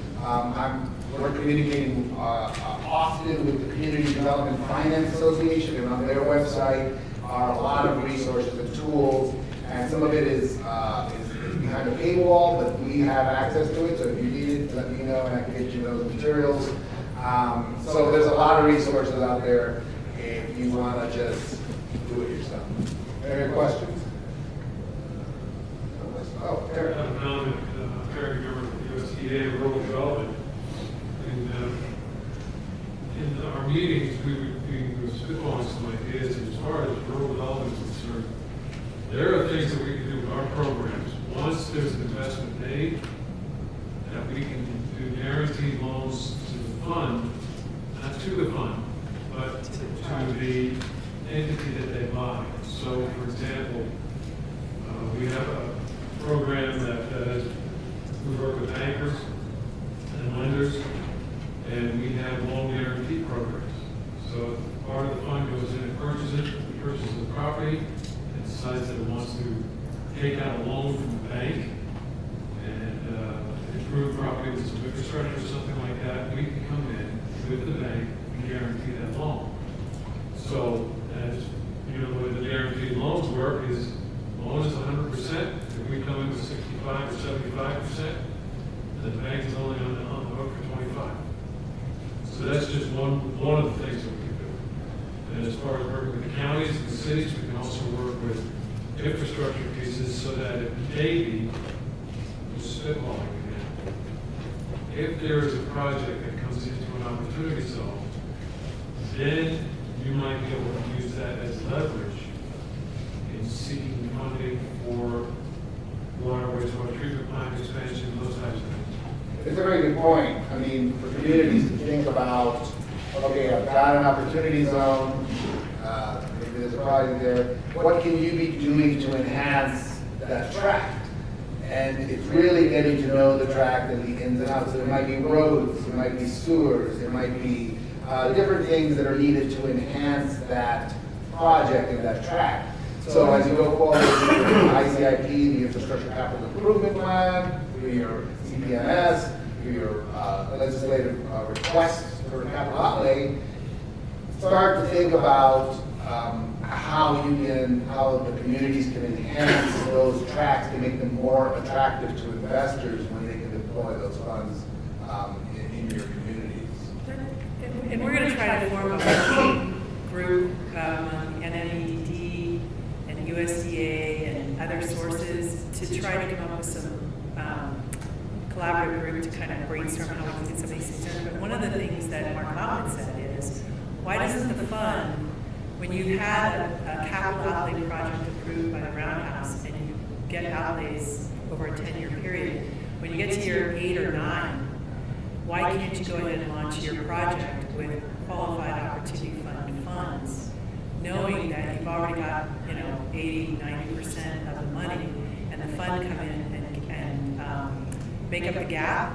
We're communicating often with the Community Development Finance Association, and on their website are a lot of resources and tools, and some of it is behind a paywall, but we have access to it, so if you need it, let me know and I can get you those materials. So there's a lot of resources out there if you want to just do it yourself. Any questions? Oh, Eric. I'm Tom, caregiver of the USDA Rural Development. And in our meetings, we were spitballing some ideas as far as rural development is concerned. There are things that we can do with our programs. Once there's an investment made, that we can do guaranteed loans to the fund, not to the fund, but to the entity that they buy. So, for example, we have a program that we work with bankers and lenders, and we have loan guarantee programs. So part of the fund goes in and purchases the property, and decides that it wants to take out a loan from the bank and improve property with some infrastructure or something like that. We can come in with the bank and guarantee that loan. So, as you know, the way the guaranteed loans work is, the loan is 100%. If we come in with 65 or 75%, the bank is only on the hook for 25. So that's just one of the things that we can do. And as far as working with the counties and the cities, we can also work with infrastructure pieces so that if maybe, spitballing again, if there is a project that comes into an opportunity zone, then you might be able to use that as leverage in seeking funding for water, wastewater treatment plant expansion, those types of things. It's a very good point. I mean, for communities to think about, okay, I've got an opportunity zone, maybe there's a project there, what can you be doing to enhance that tract? And it's really getting to know the tract and the ins and outs. So it might be roads, it might be sewers, it might be different things that are needed to enhance that project in that tract. So as you go forward with your ICIP, the Infrastructure Capital Improvement Plan, through your CPMS, through your legislative requests for capital outlay, start to think about how the communities can enhance those tracts to make them more attractive to investors when they can deploy those funds in your communities. And we're going to try to form a working group among NNED and USDA and other sources to try to come up with some collaborative group to kind of brainstorm how we can get some of these things done. But one of the things that Mark Hoffman said is, why doesn't the fund, when you had a capital outlay project approved by the Roundhouse and you get outlays over a 10-year period, when you get to year 8 or 9, why can't you go ahead and launch your project with qualified opportunity fund funds, knowing that you've already got 80, 90% of the money, and the fund come in and make up the gap,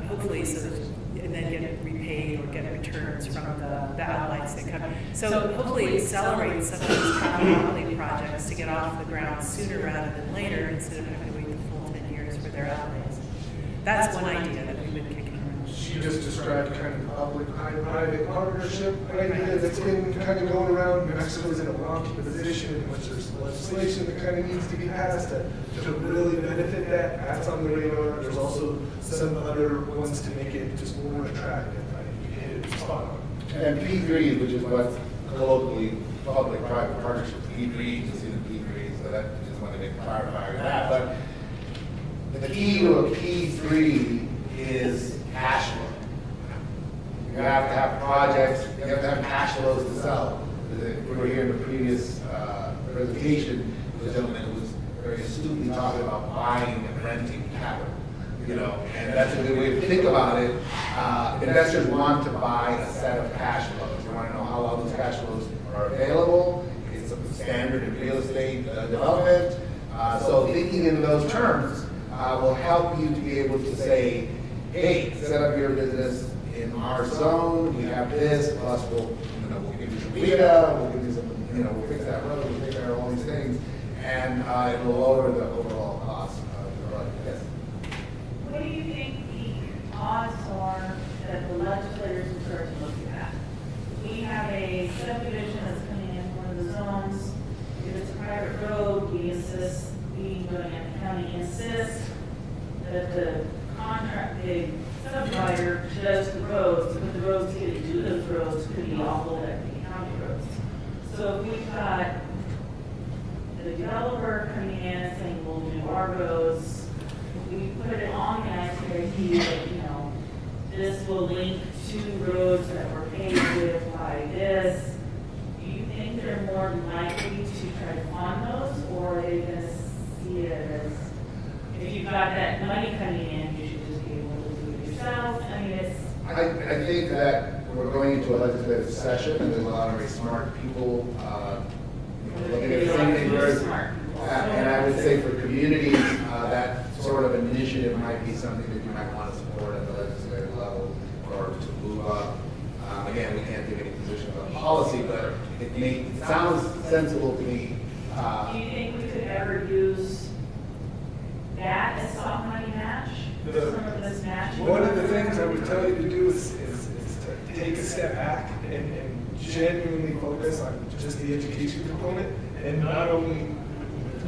hopefully, so that, and then get repaid or get returns from the outlays that come. So hopefully accelerate some of these capital outlay projects to get off the ground sooner rather than later, instead of having to wait the full 10 years for their outlays. That's one idea that we've been kicking around. She just described kind of public-private partnership idea that's been kind of going around. Mexico's in a wonky position in which there's legislation that kind of needs to be passed to really benefit that. That's on the radar. There's also some other ones to make it just more attractive. Right? You hit it spot on. And P3, which is what's colloquially public-private partnerships, P3, you see the P3, so that just want to make clarify that. But the key to a P3 is cash flow. You have to have projects, you have to have cash flows to sell. We were here in the previous presentation, the gentleman was very astutely talking about buying and renting capital. And that's a good way to think about it. Investors want to buy a set of cash flows. They want to know how long those cash flows are available. It's a standard in real estate development. So thinking in those terms will help you to be able to say, hey, set up your business in our zone. We have this, plus we'll give you some data, we'll give you some, we'll fix that road, we'll take care of all these things, and it will lower the overall cost of the project. Yes. What do you think the odds are that the legislators will start to look at that? We have a subdivision that's coming in one of the zones. If it's a private road, we insist, we, the county insists that the subdivider does the roads, but the roads to get to those roads could be awful at the county roads. So if we've got the developer coming in and saying, we'll do our roads, we put it on the ICIP that, this will link to roads that were paved with by this. Do you think they're more likely to try to fund those, or are they going to see it as, if you've got that money coming in, you should just be able to do it yourself? I mean, it's... I think that we're going into a legislative session, and there's a lot of very smart people looking at the same thing. And I would say for communities, that sort of initiative might be something that you might want to support at the legislative level, or to move up Again, we can't take any position on policy, but it sounds sensible to me. Do you think we could ever use that as soft money match? Some of this match? One of the things I would tell you to do is to take a step back and genuinely focus on just the education component, and not only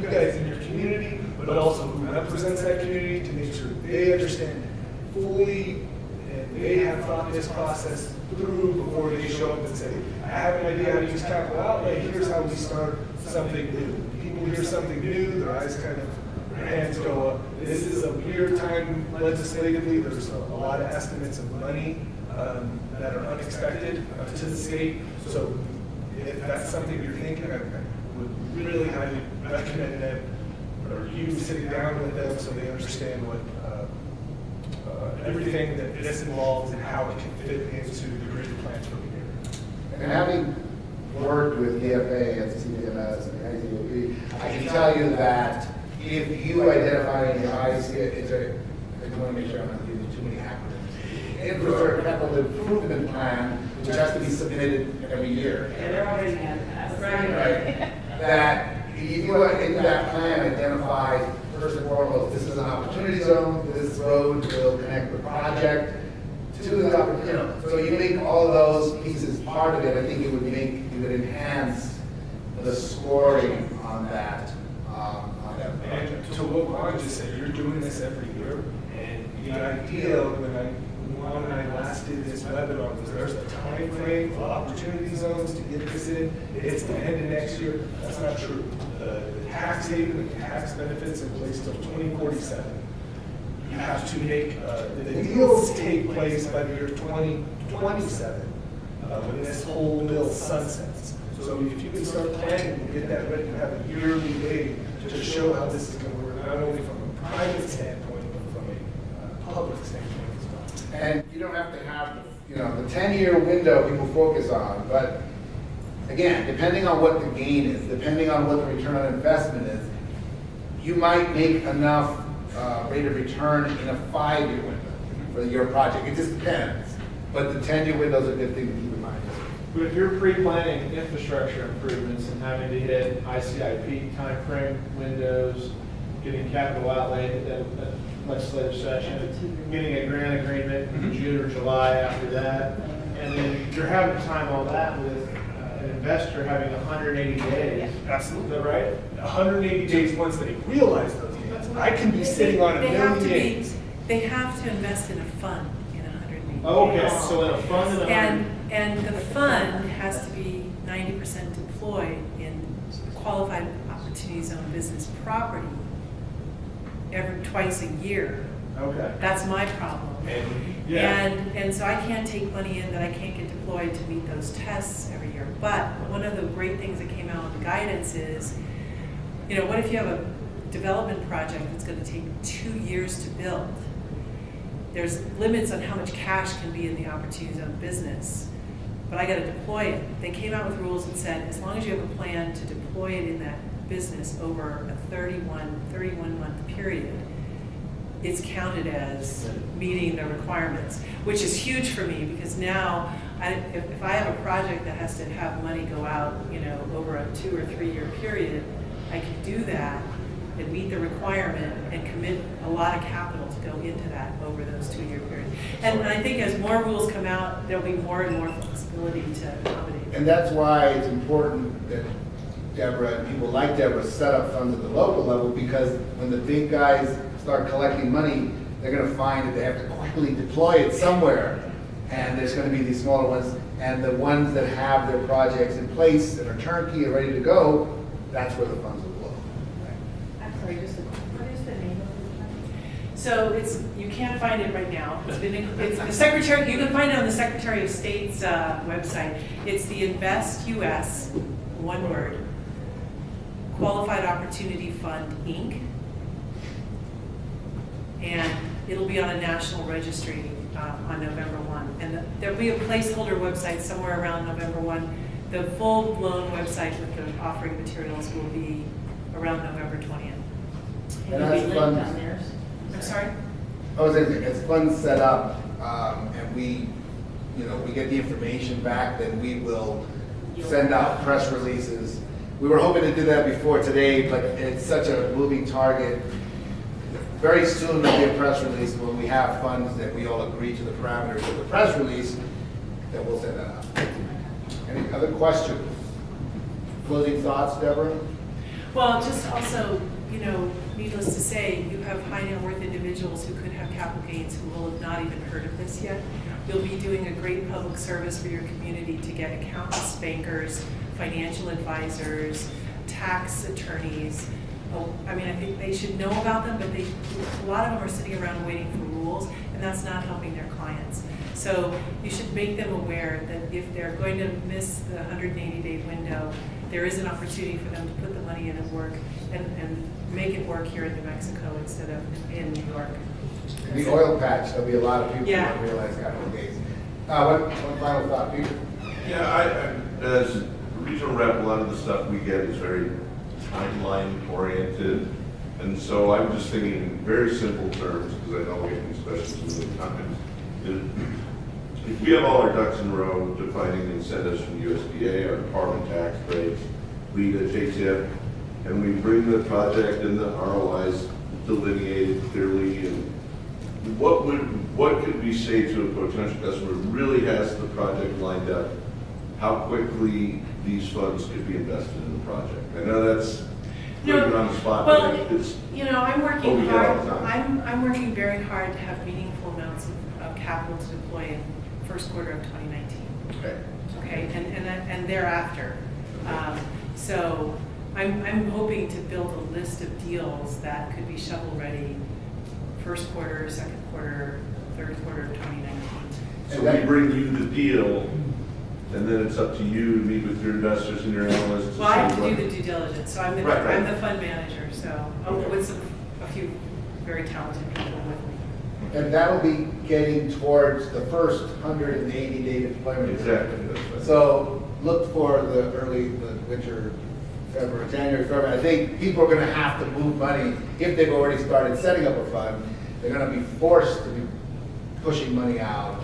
you guys in your community, but also who represents that community, to make sure they understand fully and they have thought this process through before they show up and say, I have an idea how to use capital outlay, here's how we start something new. People hear something new, their eyes kind of, their hands go up. This is a weird time legislatively, there's a lot of estimates of money that are unexpected to the state. So if that's something you're thinking, I would really highly recommend them, or you sitting down with them so they understand what everything that this involves and how it can fit into the grid plans for the year. And having worked with EFA and CDMS and IZOP, I can tell you that if you identify in your eyes, I just want to make sure I'm not using too many acronyms. Infrastructure capital improvement plan, which has to be submitted every year. Yeah, they're already in that. Right. That if you in that plan identify first and foremost, this is an opportunity zone, this road will connect the project to the opportunity. So you make all of those pieces part of it. I think it would enhance the scoring on that. And to what Juan just said, you're doing this every year, and the idea when Juan and I last did this webinar was there's a time frame for opportunity zones to get this in. It's the end of next year. That's not true. The tax haven and tax benefits in place till 2047. You have to make, the deals take place by the year 2027, when this whole bill sunsets. So if you can start planning and get that ready, and have a yearly way to show how this is going to work, not only from a private standpoint, but from a public standpoint as well. And you don't have to have, the 10-year window people focus on, but again, depending on what the gain is, depending on what the return on investment is, you might make enough rate of return in a 5-year window for your project. It just depends. But the 10-year window is a good thing to keep in mind. But if you're pre-planning infrastructure improvements and having to hit ICIP timeframe windows, getting capital outlay at that legislative session, getting a grant agreement in June or July after that, and then you're having to time all that with an investor having 180 days. Absolutely, right? 180 days once they realize those gains. I can be sitting on $1 million gains. They have to invest in a fund in 180 days. Okay, so in a fund And the fund has to be 90% deployed in qualified opportunity zone business property twice a year. Okay. That's my problem. Yeah. And so I can't take money in that I can't get deployed to meet those tests every year. But one of the great things that came out in the guidance is, what if you have a development project that's going to take 2 years to build? There's limits on how much cash can be in the opportunity zone business, but I got to deploy it. They came out with rules and said, as long as you have a plan to deploy it in that business over a 31-month period, it's counted as meeting the requirements, which is huge for me because now, if I have a project that has to have money go out, over a 2 or 3 year period, I can do that and meet the requirement and commit a lot of capital to go into that over those 2 year periods. And I think as more rules come out, there'll be more and more flexibility to accommodate. And that's why it's important that Deborah and people like Deborah set up funds at the local level, because when the big guys start collecting money, they're going to find that they have to quickly deploy it somewhere. And there's going to be these smaller ones, and the ones that have their projects in place and are turnkey and ready to go, that's where the funds will flow. I'm sorry, what is the name of the plan? So you can't find it right now. It's the Secretary, you can find it on the Secretary of State's website. It's the Invest US, one word, Qualified Opportunity Fund, Inc. And it'll be on a national registry on November 1. And there'll be a placeholder website somewhere around November 1. The full-blown website with the offering materials will be around November 20th. And It'll be that's linked fun. on theirs. I'm sorry? I was saying, it's funds set up, and we we get the information back, then we will send out press releases. We were hoping to do that before today, but it's such a moving target. Very soon there'll be a press release when we have funds that we all agree to the parameters of the press release, that we'll send that out. Any other questions? Closing thoughts, Deborah? Well, just also, needless to say, you have high net worth individuals who could have capital gains who will have not even heard of this yet. You'll be doing a great public service for your community to get accountants, bankers, financial advisors, tax attorneys. I think they should know about them, but a lot of them are sitting around waiting for rules, and that's not helping their clients. So you should make them aware that if they're going to miss the 180-day window, there is an opportunity for them to put the money in and work and make it work here in New Mexico instead of in New York. In the oil patch, there'll be a lot of people who Yeah. don't realize capital gains. One final thought, Peter? Yeah, as regional rep, a lot of the stuff we get is very timeline oriented. And so I'm just thinking in very simple terms, because I know we're getting these questions in the times. If we have all our ducks in a row defining incentives from USDA, our department tax breaks, LEDA, JTIP, and we bring the project and the ROIs delineated clearly, and what could we say to a potential customer who really has the project lined up, how quickly these funds could be invested in the project? I know that's putting on the spot, Well, but it's, I'm what working we get hard. all the time. I'm working very hard to have meaningful amounts of capital to deploy in first quarter of 2019. okay. Okay, and thereafter. So I'm hoping to build a list of deals that could be shovel ready first quarter, second quarter, third quarter of 2019. So we bring you the deal, and then it's up to you to meet with your investors and your analysts. Well, I have say to do what- the due diligence, so I'm the Right, right. I'm the fund manager, so Okay. with a few very talented people with me. And that'll be getting towards the first 180-day deployment. Exactly. That's right. So look for the winter, January, February. I think people are gonna have to move money if they've already started setting up a fund. They're gonna be forced to be pushing money out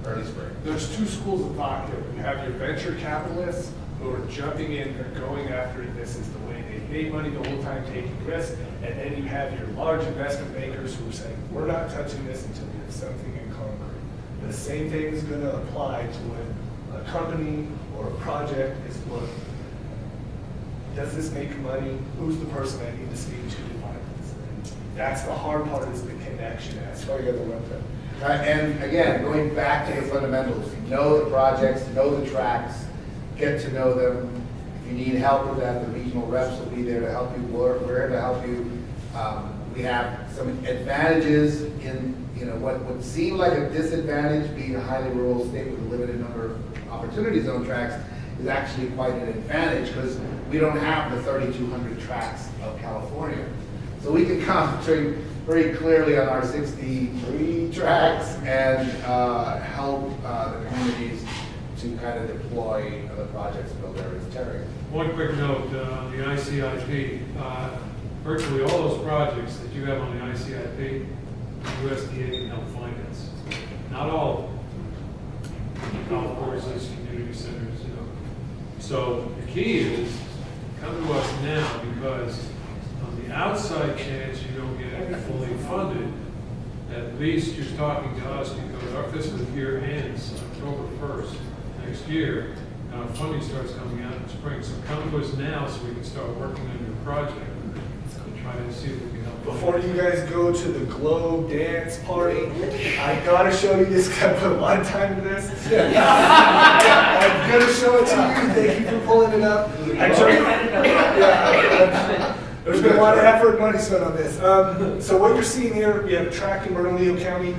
early spring. There's two schools of thought here. You have your venture capitalists who are jumping in, they're going after it. This is the way they made money the whole time, taking risks. And then you have your large investment bankers who are saying, we're not touching this until we have something in concrete. The same thing is going to apply to when a company or a project is looking. Does this make money? Who's the person I need to speak to find this? And that's the hard part, is the connection aspect. So you got the website. And again, going back to the fundamentals, know the projects, know the tracts, get to know them. If you need help with that, the regional reps will be there to help you. We're here to help you. We have some advantages in what would seem like a disadvantage, being a highly rural state with a limited number of opportunity zone tracts, is actually quite an advantage because we don't have the 3,200 tracts of California. So we can concentrate very clearly on our 63 tracts and help the communities to kind of deploy the projects built there. Terry. One quick note on the ICIP. Virtually all those projects that you have on the ICIP, USDA can help finance. Not all of them. Golf courses, community centers, So the key is, come to us now, because on the outside chance you don't get it fully funded, at least you're talking to us because our fiscal year ends October 1st next year, and our funding starts coming out in spring. So come to us now so we can start working on your project and try to see if we can help. Before you guys go to the Glow dance party, I gotta show you this, because I put a lot of time into this. I'm gonna show it to you, thank you for pulling it up. There's been a lot of effort and money spent on this. So what you're seeing here, we have a tract in Bernalillo County,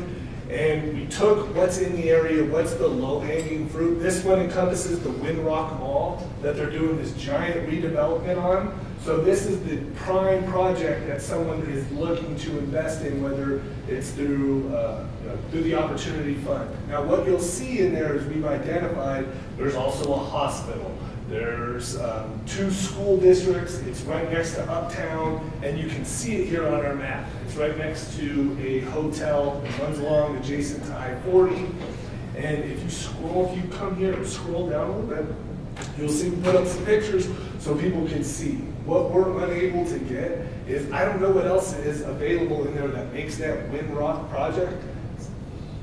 and we took what's in the area, what's the low-hanging fruit. This one encompasses the Windrock Mall that they're doing this giant redevelopment on. So this is the prime project that someone is looking to invest in, whether it's through the Opportunity Fund. Now what you'll see in there is we've identified there's also a hospital. There's 2 school districts. It's right next to Uptown, and you can see it here on our map. It's right next to a hotel that runs along adjacent to I-40. And if you come here and scroll down a little bit, you'll see we put up some pictures so people can see. What we're unable to get is, I don't know what else is available in there that makes that Windrock project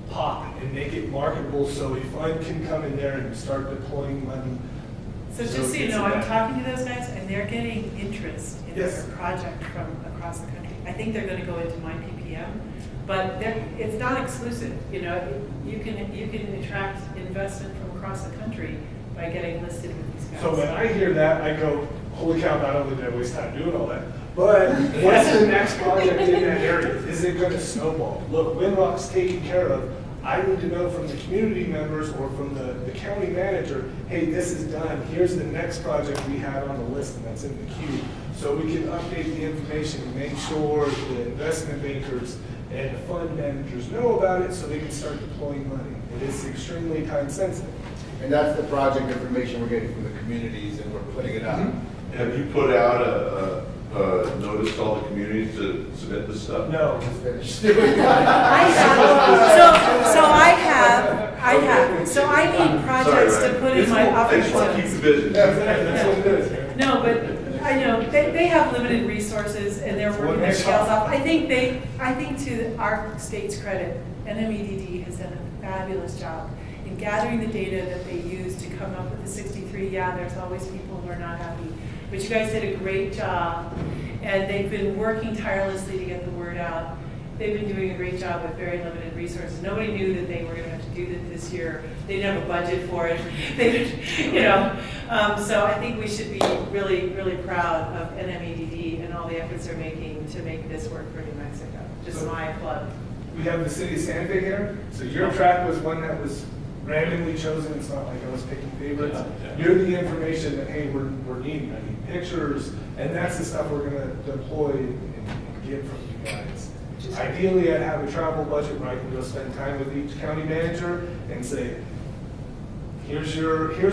pop and make it marketable so a fund can come in there and start deploying money. So just so you know, I'm talking to those guys and they're getting interest in Yes. their project from across the country. I think they're gonna go into my PPM, but it's not exclusive, you know, you can attract investment from across the country by getting listed with these guys. So when I hear that, I go, holy cow, not only did I waste time doing all that, but what's the next project in that area? Is it gonna snowball? Look, Windrock's taken care of. I need to know from the community members or from the county manager, hey, this is done. Here's the next project we had on the list and that's in the queue. So we can update the information and make sure the investment bankers and the fund managers know about it so they can start deploying money. It is extremely time sensitive. And that's the project information we're getting from the communities, and we're putting it up. Have you put out a notice to all the communities to submit this stuff? No. Just finished. I have. So I need projects Sorry, to put Ryan. in my I just want to keep office. you busy. That's what it is. No, but I know, they have limited resources and they're working their scales off. I think to our state's credit, NMEDD has done a fabulous job in gathering the data that they use to come up with the 63. Yeah, there's always people who are not happy, but you guys did a great job and they've been working tirelessly to get the word out. They've been doing a great job with very limited resources. Nobody knew that they were going to have to do this year. They didn't have a budget for it. So I think we should be really, really proud of NMEDD and all the efforts they're making to make this work for New Mexico. Just my plug. We have the city of Santa Fe here, so your track was one that was randomly chosen. It's not like I was picking favorites. You're the information that, hey, we're needing. I need pictures, and that's the stuff we're gonna deploy and get from you guys. Ideally, I'd have a travel budget where I can go spend time with each county manager and say, here's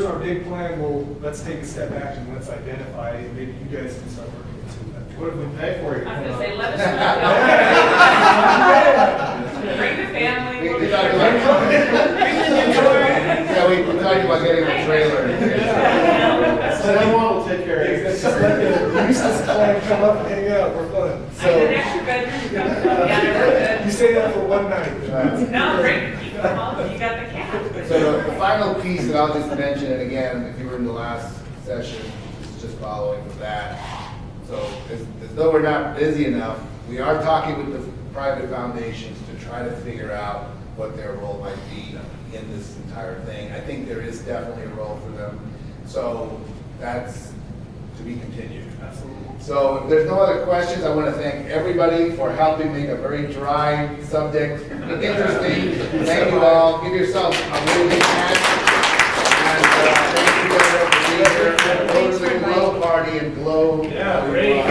our big plan. Well, let's take a step back and let's identify, and maybe you guys can start working into that. What if we pay for it? I'm gonna say, let us know. Bring the family. We talked about, yeah, we talked about getting a trailer. So then we'll take care of it. Just let the Eustice clan come up and hang out. We're fun. I had an So extra bedroom, you come together. you say that for one night. No, bring, you go home, you got the cat. So the final piece that I'll just mention, and again, if you were in the last session, it's just following with that. So as though we're not busy enough, we are talking with the private foundations to try to figure out what their role might be in this entire thing. I think there is definitely a role for them. So that's to be continued. Absolutely. So if there's no other questions, I want to thank everybody for helping make a very dry subject interesting. Thank you all. Give yourself a really big hand. And thank you guys for being here. Go to the glow party and glow. Yeah, great.